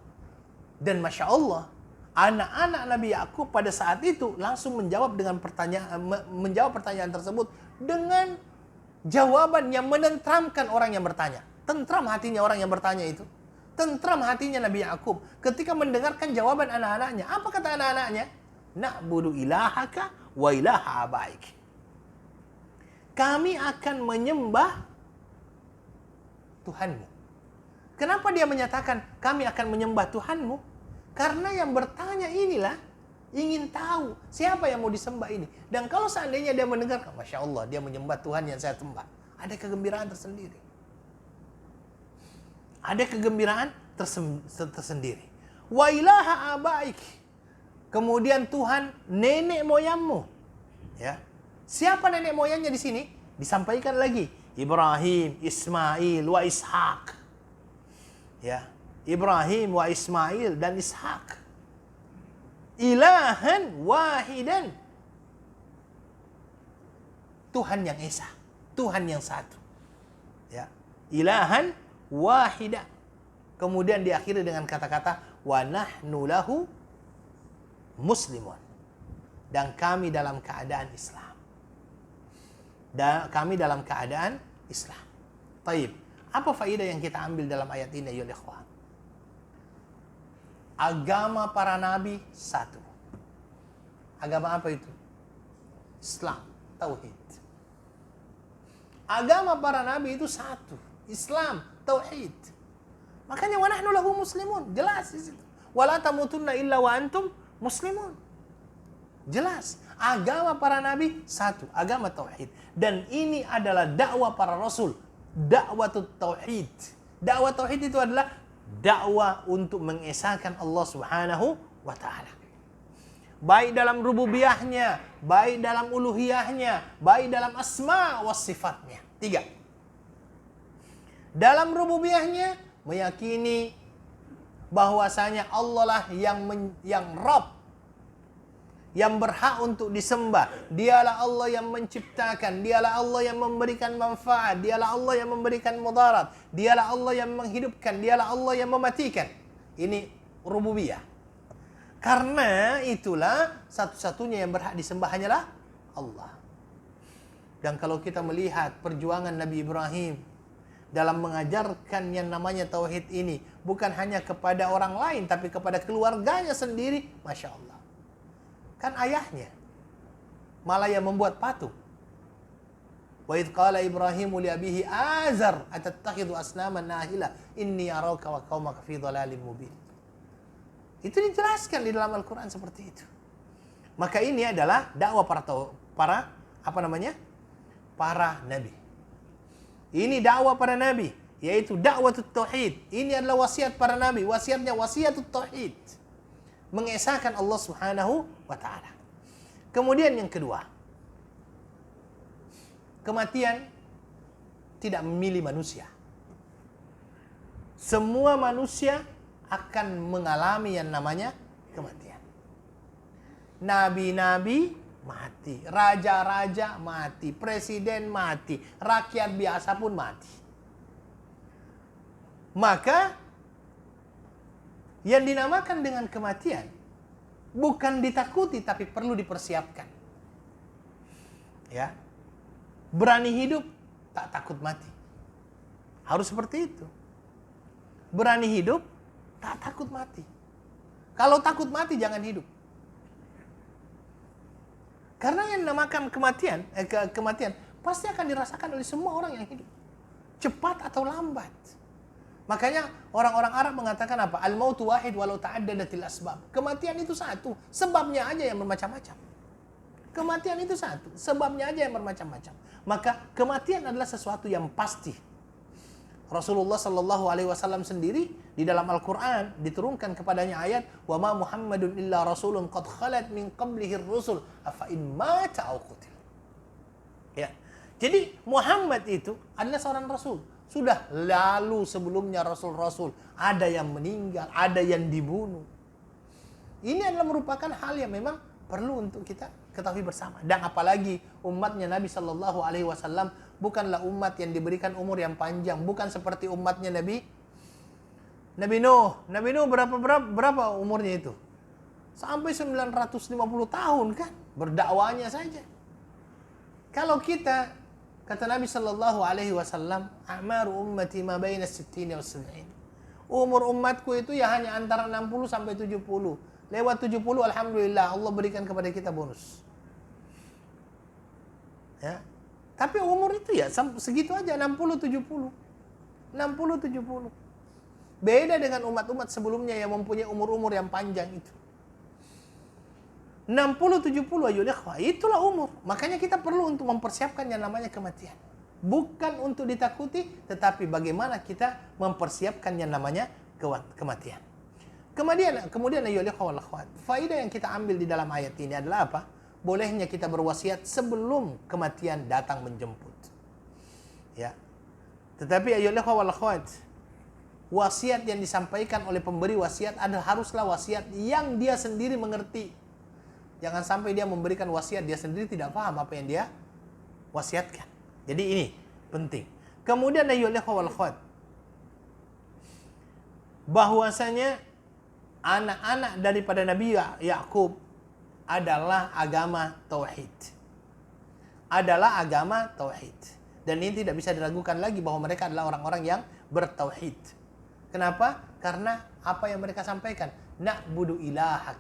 Dan Masya Allah, anak-anak Nabi Yakub pada saat itu langsung menjawab pertanyaan tersebut dengan jawaban yang menentramkan orang yang bertanya. Tentram hatinya orang yang bertanya itu. Tentram hatinya Nabi Yakub ketika mendengarkan jawaban anak-anaknya. Apa kata anak-anaknya? Na'budu ilahaka wa ilaha abaik. Kami akan menyembah Tuhanmu. Kenapa dia menyatakan kami akan menyembah Tuhanmu? Karena yang bertanya inilah ingin tahu siapa yang mau disembah ini. Dan kalau seandainya dia mendengarkan, Masya Allah, dia menyembah Tuhan yang saya sembah. Ada kegembiraan tersendiri. Ada kegembiraan tersendiri. Wa ilaha abaik. Kemudian Tuhan nenek moyangmu. Ya. Siapa nenek moyangnya di sini? Disampaikan lagi. Ibrahim, Ismail, wa Ishak. Ya. Ibrahim wa Ismail dan Ishak. Ilahan wahidan. Tuhan yang esa. Tuhan yang satu. Ya. Ilahan wahidah. Kemudian diakhiri dengan kata-kata wa nahnu lahu muslimun. Dan kami dalam keadaan Islam. Dan kami dalam keadaan Islam. Taib. Apa faedah yang kita ambil dalam ayat ini ya ikhwan? Agama para nabi satu. Agama apa itu? Islam, tauhid. Agama para nabi itu satu. Islam, tauhid. Makanya wa nahnu lahu muslimun. Jelas di situ. Wala tamutunna illa wa antum muslimun. Jelas. Agama para nabi satu. Agama tauhid. Dan ini adalah dakwah para rasul. Dakwah tauhid. Dakwah tauhid itu adalah dakwah untuk mengesahkan Allah Subhanahu wa taala. Baik dalam rububiyahnya, baik dalam uluhiyahnya, baik dalam asma wa sifatnya. 3. Dalam rububiyahnya meyakini bahwasanya Allah lah yang Rabb, yang berhak untuk disembah. Dialah Allah yang menciptakan, dialah Allah yang memberikan manfaat, dialah Allah yang memberikan mudarat, dialah Allah yang menghidupkan, dialah Allah yang mematikan. Ini rububiyah. Karena itulah satu-satunya yang berhak disembah hanyalah Allah. Dan kalau kita melihat perjuangan Nabi Ibrahim dalam mengajarkan yang namanya tauhid ini, bukan hanya kepada orang lain, tapi kepada keluarganya sendiri, Masya Allah. Kan ayahnya malah yang membuat patung. Wa idh qala Ibrahimu li abihi Azar atattakhidhu asnaman nahila inni araka wa qaumaka fi dhalalin mubin. Itu dijelaskan di dalam Al-Quran seperti itu. Maka ini adalah dakwah para nabi. Ini dakwah para nabi. yaitu dakwatut tauhid. Ini adalah wasiat para nabi, wasiatnya wasiatut tauhid. Mengesahkan Allah Subhanahu wa taala. Kemudian yang kedua, kematian tidak memilih manusia. Semua manusia akan mengalami yang namanya kematian. Nabi-nabi mati, raja-raja mati, presiden mati, rakyat biasa pun mati. Maka yang dinamakan dengan kematian bukan ditakuti tapi perlu dipersiapkan. Ya. Berani hidup, tak takut mati. Harus seperti itu. Berani hidup, tak takut mati. Kalau takut mati, jangan hidup. Karena yang dinamakan kematian pasti akan dirasakan oleh semua orang yang hidup. Cepat atau lambat. Makanya orang-orang Arab mengatakan apa? Al-mautu wahid walau ta'addadatil asbab. Kematian itu satu, sebabnya aja yang bermacam-macam. Kematian itu satu, sebabnya aja yang bermacam-macam. Maka kematian adalah sesuatu yang pasti. Rasulullah Shallallahu Alaihi Wasallam sendiri di dalam Al-Quran diturunkan kepadanya ayat, wa ma Muhammadun illa rasulun qad khalat min qablihi rusul afa in mata aw qutil. Ya. Jadi Muhammad itu adalah seorang rasul. Sudah lalu sebelumnya rasul-rasul, ada yang meninggal, ada yang dibunuh. Ini adalah merupakan hal yang memang perlu untuk kita ketahui bersama. Dan apalagi umatnya Nabi Shallallahu Alaihi Wasallam bukanlah umat yang diberikan umur yang panjang, bukan seperti umatnya Nabi Nuh. Nabi Nuh berapa umurnya itu? Sampai 950 tahun kan berdakwanya saja. Kalau kita, kata Nabi Shallallahu Alaihi Wasallam, a'maru ummati ma baina 60 wa 70. Umur umatku itu ya hanya antara 60 sampai 70. Lewat 70 alhamdulillah Allah berikan kepada kita bonus. Ya. Tapi umur itu ya segitu aja, 60-70. 60-70. Beda dengan umat-umat sebelumnya yang mempunyai umur-umur yang panjang itu. 60-70 ayo ikhwah, itulah umur. Makanya kita perlu untuk mempersiapkan yang namanya kematian. Bukan untuk ditakuti, tetapi bagaimana kita mempersiapkan yang namanya kematian. Kemudian ayo ikhwah wal akhwat, faedah yang kita ambil di dalam ayat ini adalah apa? Bolehnya kita berwasiat sebelum kematian datang menjemput. Ya. Tetapi ayo ikhwah wal akhwat, wasiat yang disampaikan oleh pemberi wasiat adalah haruslah wasiat yang dia sendiri mengerti. Jangan sampai dia memberikan wasiat dia sendiri tidak paham apa yang dia wasiatkan. Jadi ini penting. Kemudian ayo ikhwah wal akhwat, bahwasanya anak-anak daripada Nabi Yakub adalah agama tauhid. Adalah agama tauhid. Dan ini tidak bisa diragukan lagi bahwa mereka adalah orang-orang yang bertauhid. Kenapa? Karena apa yang mereka sampaikan, na'budu ilahak.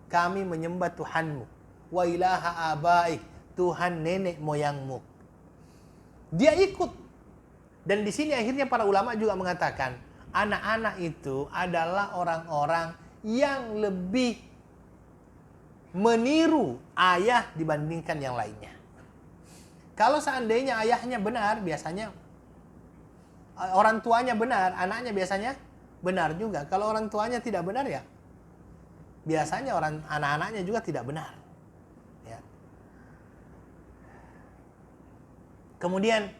Kami menyembah Tuhanmu. Wa ilaha abaik, Tuhan nenek moyangmu. Dia ikut. Dan di sini akhirnya para ulama juga mengatakan, anak-anak itu adalah orang-orang yang lebih meniru ayah dibandingkan yang lainnya. Kalau seandainya ayahnya benar, biasanya orang tuanya benar, anaknya biasanya benar juga. Kalau orang tuanya tidak benar ya, biasanya anak-anaknya juga tidak benar. Ya. Kemudian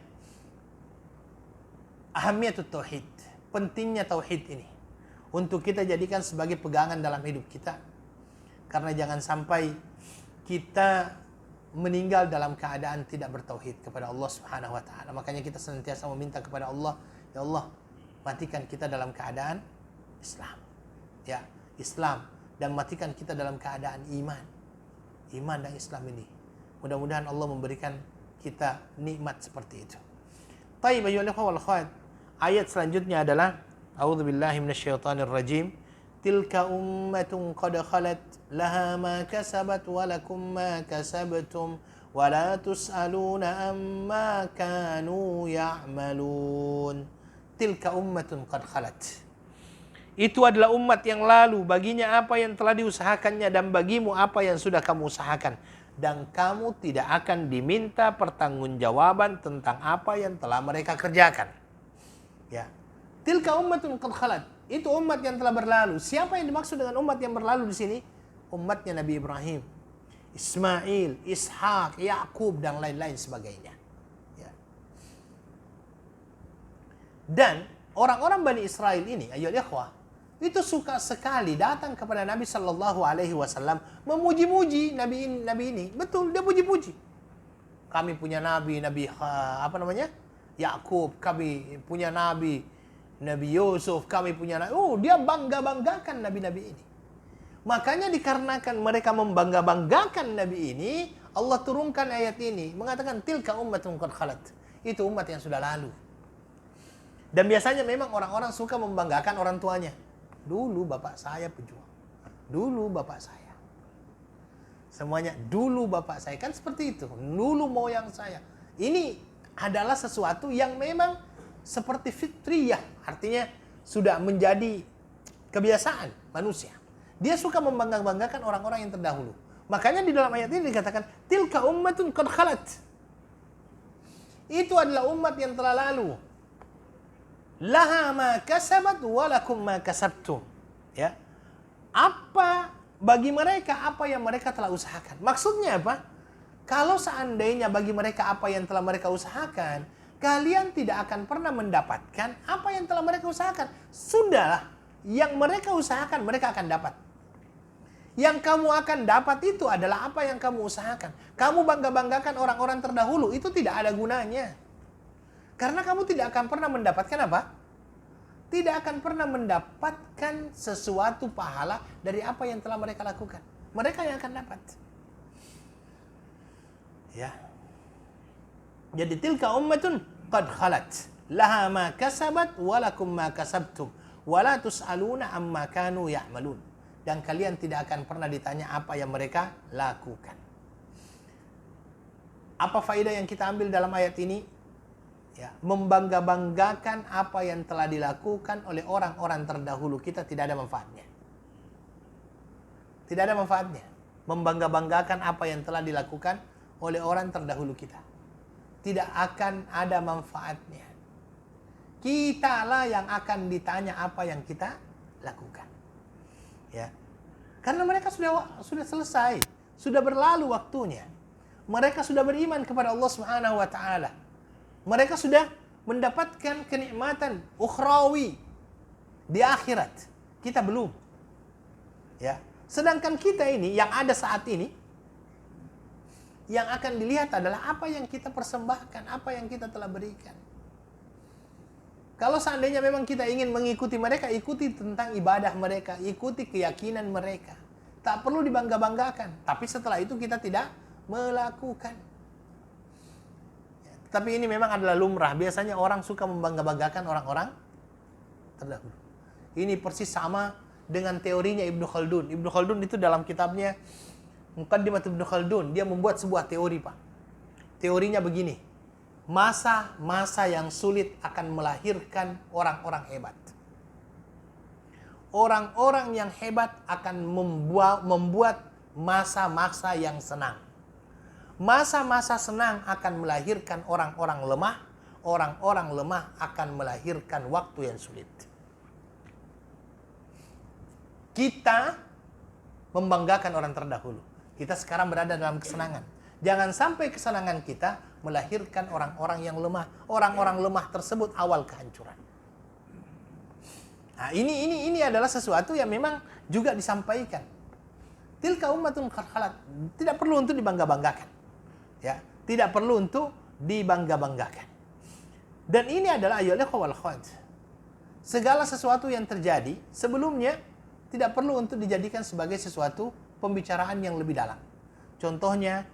ahamiyatut tauhid, pentingnya tauhid ini untuk kita jadikan sebagai pegangan dalam hidup kita. Karena jangan sampai kita meninggal dalam keadaan tidak bertauhid kepada Allah Subhanahu wa taala. Makanya kita senantiasa meminta kepada Allah, ya Allah, matikan kita dalam keadaan Islam. Ya, Islam, dan matikan kita dalam keadaan iman. Iman dan Islam ini. Mudah-mudahan Allah memberikan kita nikmat seperti itu. Taib ayyuhal ikhwah wal akhwat. Ayat selanjutnya adalah a'udzubillahi minasyaitonir rajim. Tilka ummatun qad khalat laha ma kasabat wa lakum ma kasabtum wa la tus'aluna amma kanu ya'malun. Tilka ummatun qad khalat. Itu adalah umat yang lalu, baginya apa yang telah diusahakannya dan bagimu apa yang sudah kamu usahakan, dan kamu tidak akan diminta pertanggungjawaban tentang apa yang telah mereka kerjakan. Ya. Tilka ummatun qad khalat. Itu umat yang telah berlalu. Siapa yang dimaksud dengan umat yang berlalu di sini? Umatnya Nabi Ibrahim, Ismail, Ishak, Yakub dan lain-lain sebagainya. Ya. Dan orang-orang Bani Israel ini, ayolah ikhwah, itu suka sekali datang kepada Nabi Sallallahu Alaihi Wasallam memuji-muji Nabi ini. Betul, dia puji-puji. Kami punya Nabi Yakub, kami punya Nabi Yusuf, kami punya Nabi. Oh, dia bangga-banggakan Nabi-Nabi ini. Makanya dikarenakan mereka membangga-banggakan Nabi ini, Allah turunkan ayat ini, mengatakan tilka ummatun qad khalat. Itu umat yang sudah lalu. Dan biasanya memang orang-orang suka membanggakan orang tuanya. Dulu bapak saya pejuang. Dulu bapak saya. Semuanya dulu bapak saya. Kan seperti itu. Dulu moyang saya. Ini adalah sesuatu yang memang seperti fitriyah. Artinya sudah menjadi kebiasaan manusia. Dia suka membangga-banggakan orang-orang yang terdahulu. Makanya di dalam ayat ini dikatakan tilka ummatun qad khalat. Itu adalah umat yang telah lalu. Laha ma kasabat wa lakum ma kasabtum. Ya. Apa bagi mereka apa yang mereka telah usahakan. Maksudnya apa? Kalau seandainya bagi mereka apa yang telah mereka usahakan, kalian tidak akan pernah mendapatkan apa yang telah mereka usahakan. Sudahlah, yang mereka usahakan mereka akan dapat. Yang kamu akan dapat itu adalah apa yang kamu usahakan. Kamu bangga-banggakan orang-orang terdahulu, itu tidak ada gunanya. Karena kamu tidak akan pernah mendapatkan apa? Tidak akan pernah mendapatkan sesuatu pahala dari apa yang telah mereka lakukan. Mereka yang akan dapat. Ya. Jadi tilka ummatun qad khalat. Laha ma kasabat wa lakum ma kasabtum. Wa la tus'aluna amma kanu ya'malun. Dan kalian tidak akan pernah ditanya apa yang mereka lakukan. Apa faedah yang kita ambil dalam ayat ini? Ya, membangga-banggakan apa yang telah dilakukan oleh orang-orang terdahulu kita tidak ada manfaatnya. Tidak ada manfaatnya. Membangga-banggakan apa yang telah dilakukan oleh orang terdahulu kita. Tidak akan ada manfaatnya. Kitalah yang akan ditanya apa yang kita lakukan. Ya. Karena mereka sudah selesai, sudah berlalu waktunya. Mereka sudah beriman kepada Allah Subhanahu wa taala. Mereka sudah mendapatkan kenikmatan ukhrawi di akhirat. Kita belum. Ya. Sedangkan kita ini yang ada saat ini yang akan dilihat adalah apa yang kita persembahkan, apa yang kita telah berikan. Kalau seandainya memang kita ingin mengikuti mereka, ikuti tentang ibadah mereka, ikuti keyakinan mereka. Tak perlu dibangga-banggakan. Tapi setelah itu kita tidak melakukan. Tapi ini memang adalah lumrah. Biasanya orang suka membangga-banggakan orang-orang terdahulu. Ini persis sama dengan teorinya Ibnu Khaldun. Ibnu Khaldun itu dalam kitabnya Muqaddimat Ibnu Khaldun, dia membuat sebuah teori, Pak. Teorinya begini. Masa-masa yang sulit akan melahirkan orang-orang hebat. Orang-orang yang hebat akan membuat masa-masa yang senang. Masa-masa senang akan melahirkan orang-orang lemah. Orang-orang lemah akan melahirkan waktu yang sulit. Kita membanggakan orang terdahulu. Kita sekarang berada dalam kesenangan. Jangan sampai kesenangan kita melahirkan orang-orang yang lemah. Orang-orang lemah tersebut awal kehancuran. Nah, ini adalah sesuatu yang memang juga disampaikan. Tilka ummatun qad khalat. Tidak perlu untuk dibangga-banggakan. Ya, tidak perlu untuk dibangga-banggakan. Dan ini adalah ayolah wal khawat. Segala sesuatu yang terjadi sebelumnya tidak perlu untuk dijadikan sebagai sesuatu pembicaraan yang lebih dalam. Contohnya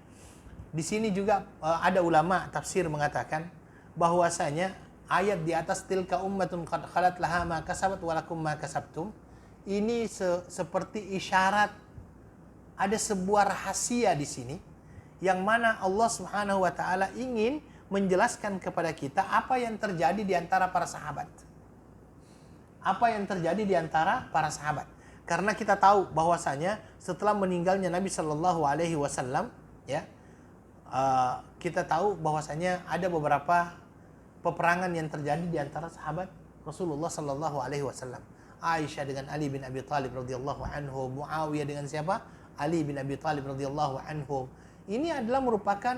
di sini juga ada ulama tafsir mengatakan bahwasanya ayat di atas tilka ummatun qad khalat laha ma kasabat wa lakum ma kasabtum ini seperti isyarat ada sebuah rahasia di sini yang mana Allah Subhanahu wa taala ingin menjelaskan kepada kita apa yang terjadi di antara para sahabat. Apa yang terjadi di antara para sahabat. Karena kita tahu bahwasanya setelah meninggalnya Nabi Shallallahu alaihi wasallam, ya, kita tahu bahwasanya ada beberapa peperangan yang terjadi di antara sahabat Rasulullah sallallahu alaihi wasallam. Aisyah dengan Ali bin Abi Thalib radhiyallahu anhu, Muawiyah dengan siapa? Ali bin Abi Thalib radhiyallahu anhu. Ini adalah merupakan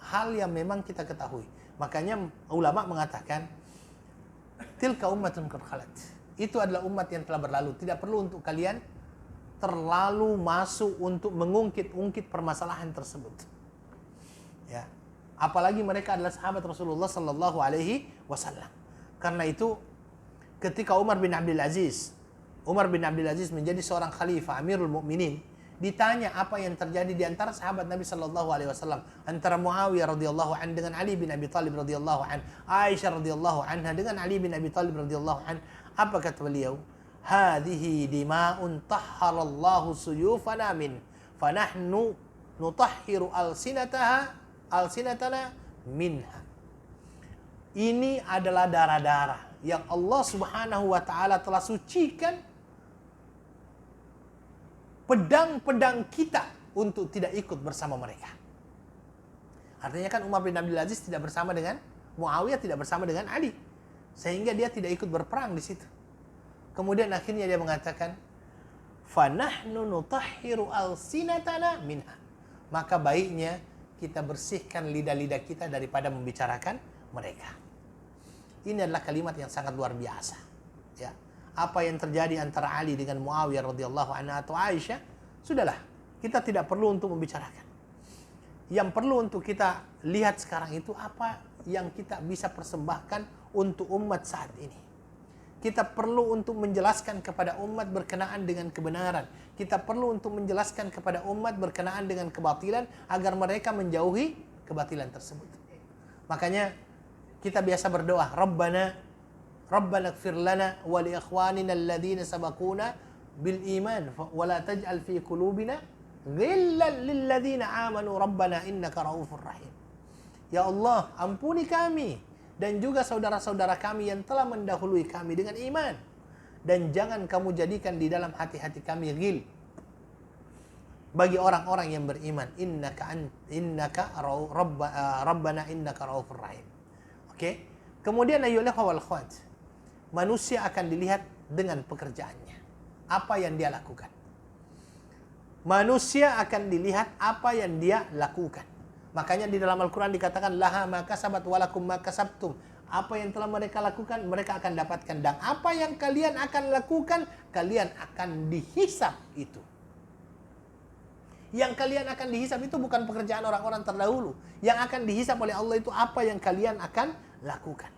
hal yang memang kita ketahui. Makanya ulama mengatakan tilka ummatun qad khalat. Itu adalah umat yang telah berlalu. Tidak perlu untuk kalian terlalu masuk untuk mengungkit-ungkit permasalahan tersebut. Ya. Apalagi mereka adalah sahabat Rasulullah sallallahu alaihi wasallam. Karena itu ketika Umar bin Abdul Aziz menjadi seorang khalifah, Amirul Mukminin, ditanya apa yang terjadi di antara sahabat Nabi sallallahu alaihi wasallam, antara Muawiyah radhiyallahu an dengan Ali bin Abi Thalib radhiyallahu an, Aisyah radhiyallahu anha dengan Ali bin Abi Thalib radhiyallahu an, apa kata beliau? Hadhihi dima'un tahharallahu suyufana min, fanahnu nutahhiru alsinatana minha. Ini adalah darah-darah yang Allah Subhanahu wa taala telah sucikan pedang-pedang kita untuk tidak ikut bersama mereka. Artinya kan Umar bin Abdul Aziz tidak bersama dengan Muawiyah, tidak bersama dengan Ali, sehingga dia tidak ikut berperang di situ. Kemudian akhirnya dia mengatakan, "Fanahnu nutahhiru alsinatana minha." Maka baiknya kita bersihkan lidah-lidah kita daripada membicarakan mereka. Ini adalah kalimat yang sangat luar biasa. Ya. Apa yang terjadi antara Ali dengan Muawiyah radhiyallahu anha atau Aisyah, sudahlah, kita tidak perlu untuk membicarakan. Yang perlu untuk kita lihat sekarang itu apa yang kita bisa persembahkan untuk umat saat ini. Kita perlu untuk menjelaskan kepada umat berkenaan dengan kebenaran. Kita perlu untuk menjelaskan kepada umat berkenaan dengan kebatilan agar mereka menjauhi kebatilan tersebut. Makanya kita biasa berdoa, Rabbana ighfir lana wa li ikhwanina alladhina sabaquna bil iman wa la taj'al fi qulubina ghillan lil ladzina amanu rabbana innaka raufur rahim. Ya Allah, ampuni kami dan juga saudara-saudara kami yang telah mendahului kami dengan iman, dan jangan kamu jadikan di dalam hati-hati kami ghil bagi orang-orang yang beriman. Rabbana innaka raufur rahim. Oke. Kemudian ayyuhal wal akhwat, manusia akan dilihat dengan pekerjaannya, apa yang dia lakukan. Manusia akan dilihat apa yang dia lakukan. Makanya di dalam Al-Quran dikatakan, laha ma kasabat walakum ma kasabtum. Apa yang telah mereka lakukan, mereka akan dapatkan. Dan apa yang kalian akan lakukan, kalian akan dihisap itu. Yang kalian akan dihisap itu bukan pekerjaan orang-orang terdahulu. Yang akan dihisap oleh Allah itu apa yang kalian akan lakukan.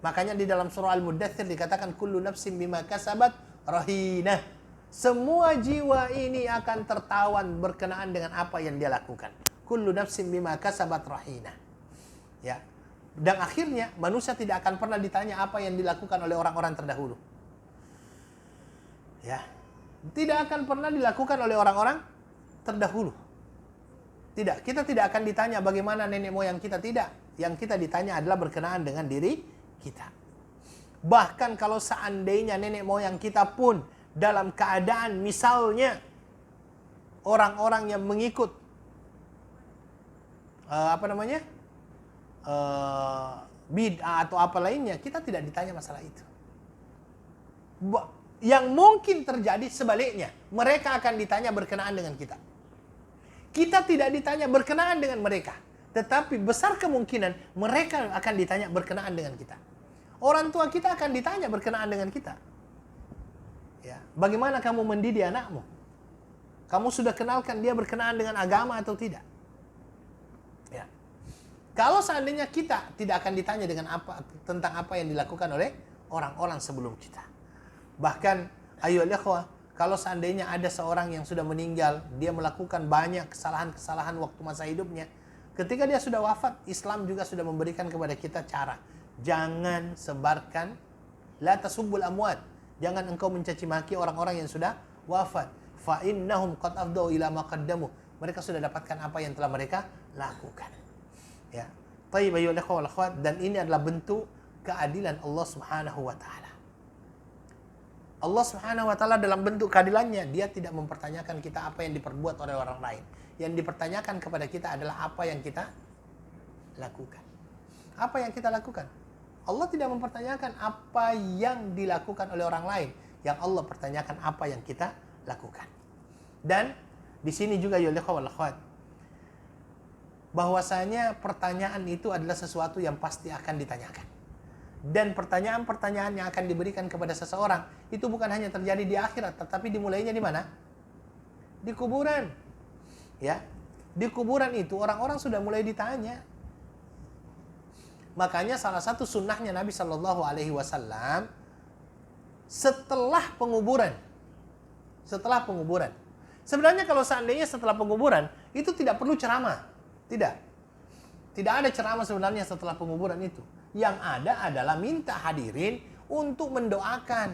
Makanya di dalam surah Al-Muddathir dikatakan, kullu nafsin bima kasabat rahinah. Semua jiwa ini akan tertawan berkenaan dengan apa yang dia lakukan. Kullu nafsin bima kasabat rahina. Ya. Dan akhirnya manusia tidak akan pernah ditanya apa yang dilakukan oleh orang-orang terdahulu. Ya. Tidak akan pernah dilakukan oleh orang-orang terdahulu. Tidak, kita tidak akan ditanya bagaimana nenek moyang kita, tidak. Yang kita ditanya adalah berkenaan dengan diri kita. Bahkan kalau seandainya nenek moyang kita pun dalam keadaan misalnya orang-orang yang mengikut bid'ah atau apa lainnya, kita tidak ditanya masalah itu. Yang mungkin terjadi sebaliknya, mereka akan ditanya berkenaan dengan kita. Kita tidak ditanya berkenaan dengan mereka, tetapi besar kemungkinan mereka akan ditanya berkenaan dengan kita. Orang tua kita akan ditanya berkenaan dengan kita. Ya, bagaimana kamu mendidik anakmu? Kamu sudah kenalkan dia berkenaan dengan agama atau tidak? Ya. Kalau seandainya kita tidak akan ditanya tentang apa yang dilakukan oleh orang-orang sebelum kita. Bahkan ayo ikhwah, kalau seandainya ada seorang yang sudah meninggal, dia melakukan banyak kesalahan-kesalahan waktu masa hidupnya. Ketika dia sudah wafat, Islam juga sudah memberikan kepada kita cara. Jangan sebarkan la tasubbul amwat. Jangan engkau mencaci maki orang-orang yang sudah wafat. Fa innahum qad afdau ila ma qaddamu. Mereka sudah dapatkan apa yang telah mereka lakukan. Ya. Thayyib ayyuhal ikhwah wal akhwat, dan ini adalah bentuk keadilan Allah Subhanahu wa taala. Allah Subhanahu wa taala dalam bentuk keadilannya, dia tidak mempertanyakan kita apa yang diperbuat oleh orang lain. Yang dipertanyakan kepada kita adalah apa yang kita lakukan. Apa yang kita lakukan? Allah tidak mempertanyakan apa yang dilakukan oleh orang lain. Yang Allah pertanyakan apa yang kita lakukan. Dan di sini juga ya wal akhwat, bahwasanya pertanyaan itu adalah sesuatu yang pasti akan ditanyakan. Dan pertanyaan-pertanyaan yang akan diberikan kepada seseorang itu bukan hanya terjadi di akhirat, tetapi dimulainya di mana? Di kuburan. Ya. Di kuburan itu orang-orang sudah mulai ditanya. Makanya salah satu sunnahnya Nabi Shallallahu Alaihi Wasallam setelah penguburan. Sebenarnya kalau seandainya setelah penguburan itu tidak perlu ceramah. Tidak ada ceramah sebenarnya setelah penguburan itu. Yang ada adalah minta hadirin untuk mendoakan.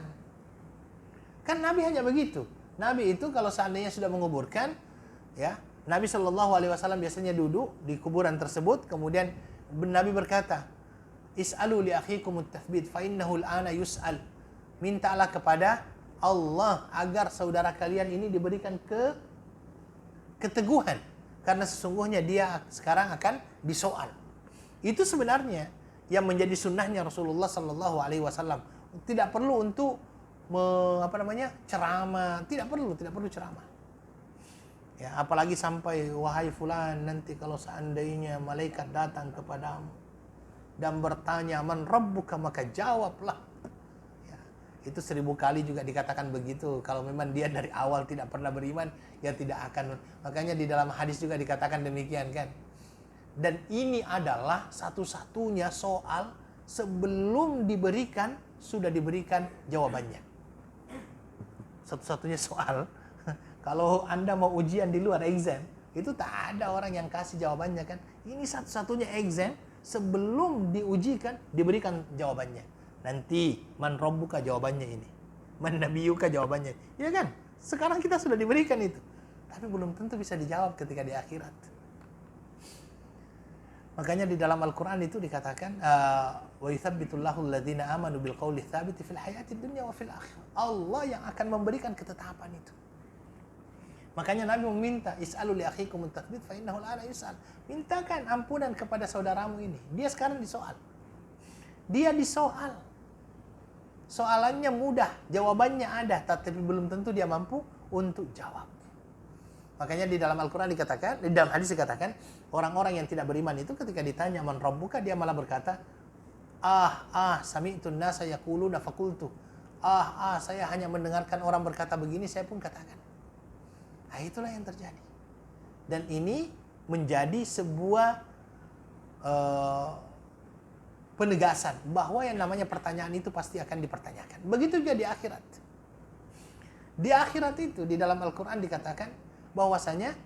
Kan Nabi hanya begitu. Nabi itu kalau seandainya sudah menguburkan, ya, Nabi Shallallahu Alaihi Wasallam biasanya duduk di kuburan tersebut, kemudian Nabi berkata, "Is'alu li akhikum at-tathbit fa innahu al-ana yus'al." Mintalah kepada Allah agar saudara kalian ini diberikan keteguhan, karena sesungguhnya dia sekarang akan disoal. Itu sebenarnya yang menjadi sunnahnya Rasulullah Sallallahu Alaihi Wasallam. Tidak perlu untuk ceramah, tidak perlu ceramah. Ya, apalagi sampai wahai fulan, nanti kalau seandainya malaikat datang kepadamu dan bertanya man rabbuka, maka jawablah. Ya, itu 1000 kali juga dikatakan begitu. Kalau memang dia dari awal tidak pernah beriman, ya tidak akan. Makanya di dalam hadis juga dikatakan demikian kan. Dan ini adalah satu-satunya soal sebelum diberikan, sudah diberikan jawabannya. Satu-satunya soal. Kalau Anda mau ujian di luar exam, itu tak ada orang yang kasih jawabannya kan. Ini satu-satunya exam, sebelum diujikan, diberikan jawabannya. Nanti, man rabbuka jawabannya ini. Man nabiyuka jawabannya. Ya kan? Sekarang kita sudah diberikan itu. Tapi belum tentu bisa dijawab ketika di akhirat. Makanya di dalam Al-Quran itu dikatakan wa yuthabbitullahu alladhina amanu bil qawli tsabiti fil hayatid dunya wa fil akhirah. Allah yang akan memberikan ketetapan itu. Makanya Nabi meminta is'alu li akhikum at-tathbit fa innahu al-ana yus'al. Mintakan ampunan kepada saudaramu ini. Dia sekarang disoal. Dia disoal. Soalannya mudah, jawabannya ada, tapi belum tentu dia mampu untuk jawab. Makanya di dalam Al-Quran dikatakan, di dalam hadis dikatakan, orang-orang yang tidak beriman itu ketika ditanya man rabbuka, dia malah berkata, sami'tun nasa yaquluna faqultu. Saya hanya mendengarkan orang berkata begini, saya pun katakan. Nah, itulah yang terjadi. Dan ini menjadi sebuah penegasan bahwa yang namanya pertanyaan itu pasti akan dipertanyakan. Begitu juga di akhirat. Di akhirat itu di dalam Al-Quran dikatakan bahwasanya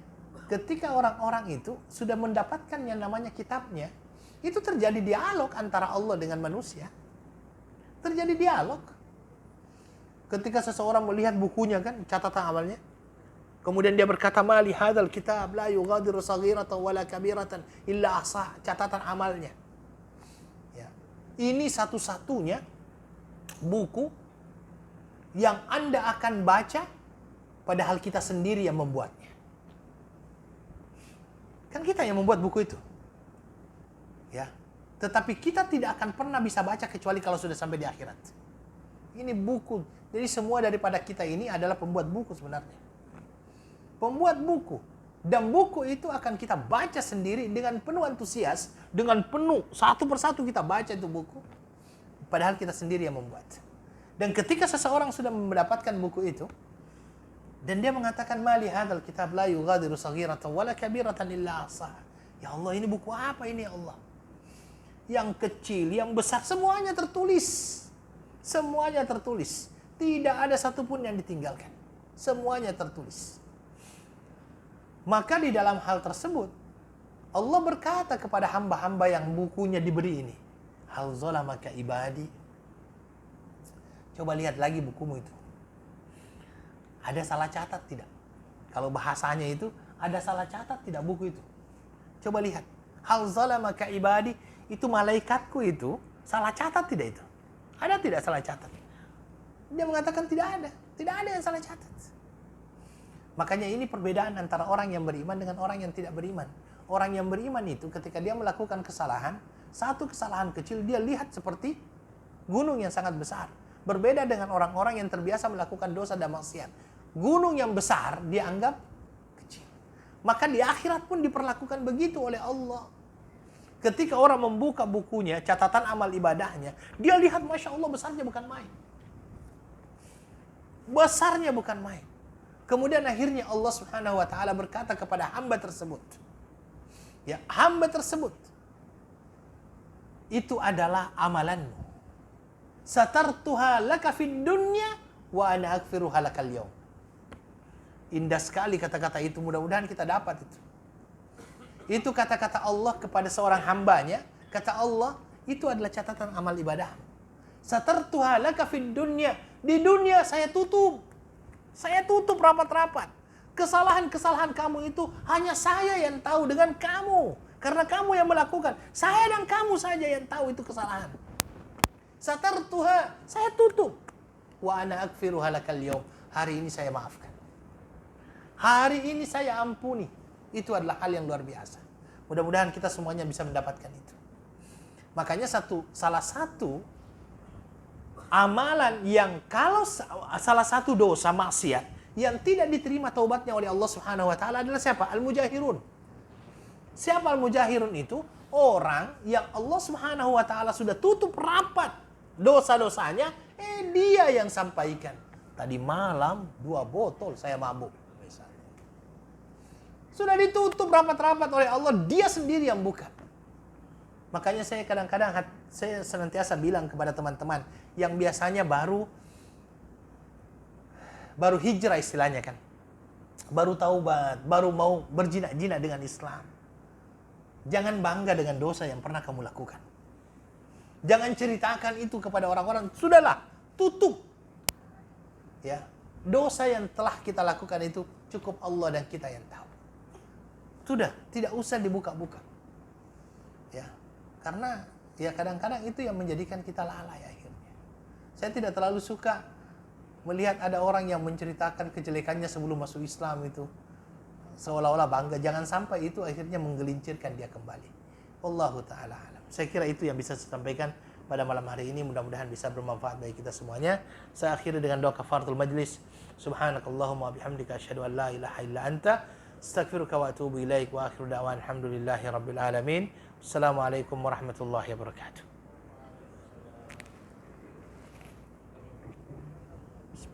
ketika orang-orang itu sudah mendapatkan yang namanya kitabnya, itu terjadi dialog antara Allah dengan manusia. Terjadi dialog. Ketika seseorang melihat bukunya kan, catatan amalnya, kemudian dia berkata, "Mali hadzal kitab la yughadiru saghiratan wala kabiratan illa ahsaha." Catatan amalnya. Ya. Ini satu-satunya buku yang Anda akan baca padahal kita sendiri yang membuatnya. Kan kita yang membuat buku itu. Ya. Tetapi kita tidak akan pernah bisa baca kecuali kalau sudah sampai di akhirat. Ini buku. Jadi semua daripada kita ini adalah pembuat buku sebenarnya. Pembuat buku. Dan buku itu akan kita baca sendiri dengan penuh antusias, dengan penuh, satu persatu kita baca itu buku, padahal kita sendiri yang membuat. Dan ketika seseorang sudah mendapatkan buku itu, dan dia mengatakan, "Mali hadzal kitab la yughadiru saghiratan wala kabiratan illa ahsaha." Ya Allah, ini buku apa ini ya Allah? Yang kecil, yang besar, semuanya tertulis. Semuanya tertulis. Tidak ada satupun yang ditinggalkan. Semuanya tertulis. Maka di dalam hal tersebut, Allah berkata kepada hamba-hamba yang bukunya diberi ini, "Hal zalamaka ibadi?" Coba lihat lagi bukumu itu. Ada salah catat tidak? Kalau bahasanya itu, ada salah catat tidak buku itu? Coba lihat. Hal zalamaka ibadi, itu malaikatku itu, salah catat tidak itu? Ada tidak salah catat? Dia mengatakan tidak ada. Tidak ada yang salah catat. Makanya ini perbedaan antara orang yang beriman dengan orang yang tidak beriman. Orang yang beriman itu ketika dia melakukan kesalahan, Satu kesalahan kecil dia lihat seperti gunung yang sangat besar. Berbeda dengan orang-orang yang terbiasa melakukan dosa dan maksiat. Gunung yang besar dia anggap kecil. Maka di akhirat pun diperlakukan begitu oleh Allah. Ketika orang membuka bukunya, catatan amal ibadahnya, dia lihat Masya Allah besarnya bukan main. Besarnya bukan main. Kemudian akhirnya Allah Subhanahu wa taala berkata kepada hamba tersebut. Ya, hamba tersebut itu adalah amalanmu. Satartuha laka fid dunya wa ana aghfiruha lakal yaum. Indah sekali kata-kata itu, mudah-mudahan kita dapat itu. Itu kata-kata Allah kepada seorang hambanya, kata Allah, itu adalah catatan amal ibadahmu. Satartuha laka fid dunya. Di dunia saya tutup. Saya tutup rapat-rapat. Kesalahan-kesalahan kamu itu hanya saya yang tahu dengan kamu. Karena kamu yang melakukan. Saya dan kamu saja yang tahu itu kesalahan. Satartuha, saya tutup. Wa ana aghfiruha lakal yaum. Hari ini saya maafkan. Hari ini saya ampuni. Itu adalah hal yang luar biasa. Mudah-mudahan kita semuanya bisa mendapatkan itu. Makanya salah satu amalan yang kalau salah satu dosa maksiat yang tidak diterima taubatnya oleh Allah Subhanahu wa taala adalah siapa? Al-mujahirun. Siapa al-mujahirun itu? Orang yang Allah Subhanahu wa taala sudah tutup rapat dosa-dosanya, dia yang sampaikan. Tadi malam 2 botol saya mabuk misalnya. Sudah ditutup rapat-rapat oleh Allah, dia sendiri yang buka. Makanya saya kadang-kadang saya senantiasa bilang kepada teman-teman yang biasanya baru hijrah istilahnya kan. Baru taubat, baru mau berjinak-jinak dengan Islam. Jangan bangga dengan dosa yang pernah kamu lakukan. Jangan ceritakan itu kepada orang-orang. Sudahlah, tutup. Ya, dosa yang telah kita lakukan itu cukup Allah dan kita yang tahu. Sudah, tidak usah dibuka-buka. Ya, karena ya kadang-kadang itu yang menjadikan kita lalai akhirnya. Saya tidak terlalu suka melihat ada orang yang menceritakan kejelekannya sebelum masuk Islam itu. Seolah-olah bangga. Jangan sampai itu akhirnya menggelincirkan dia kembali. Wallahu ta'ala alam. Saya kira itu yang bisa saya sampaikan pada malam hari ini. Mudah-mudahan bisa bermanfaat bagi kita semuanya. Saya akhiri dengan doa kafaratul majlis. Subhanakallahumma bihamdika asyhadu an la ilaha illa anta astaghfiruka wa atubu ilaik wa akhiru da'wan alhamdulillahi rabbil alamin. Assalamualaikum warahmatullahi wabarakatuh.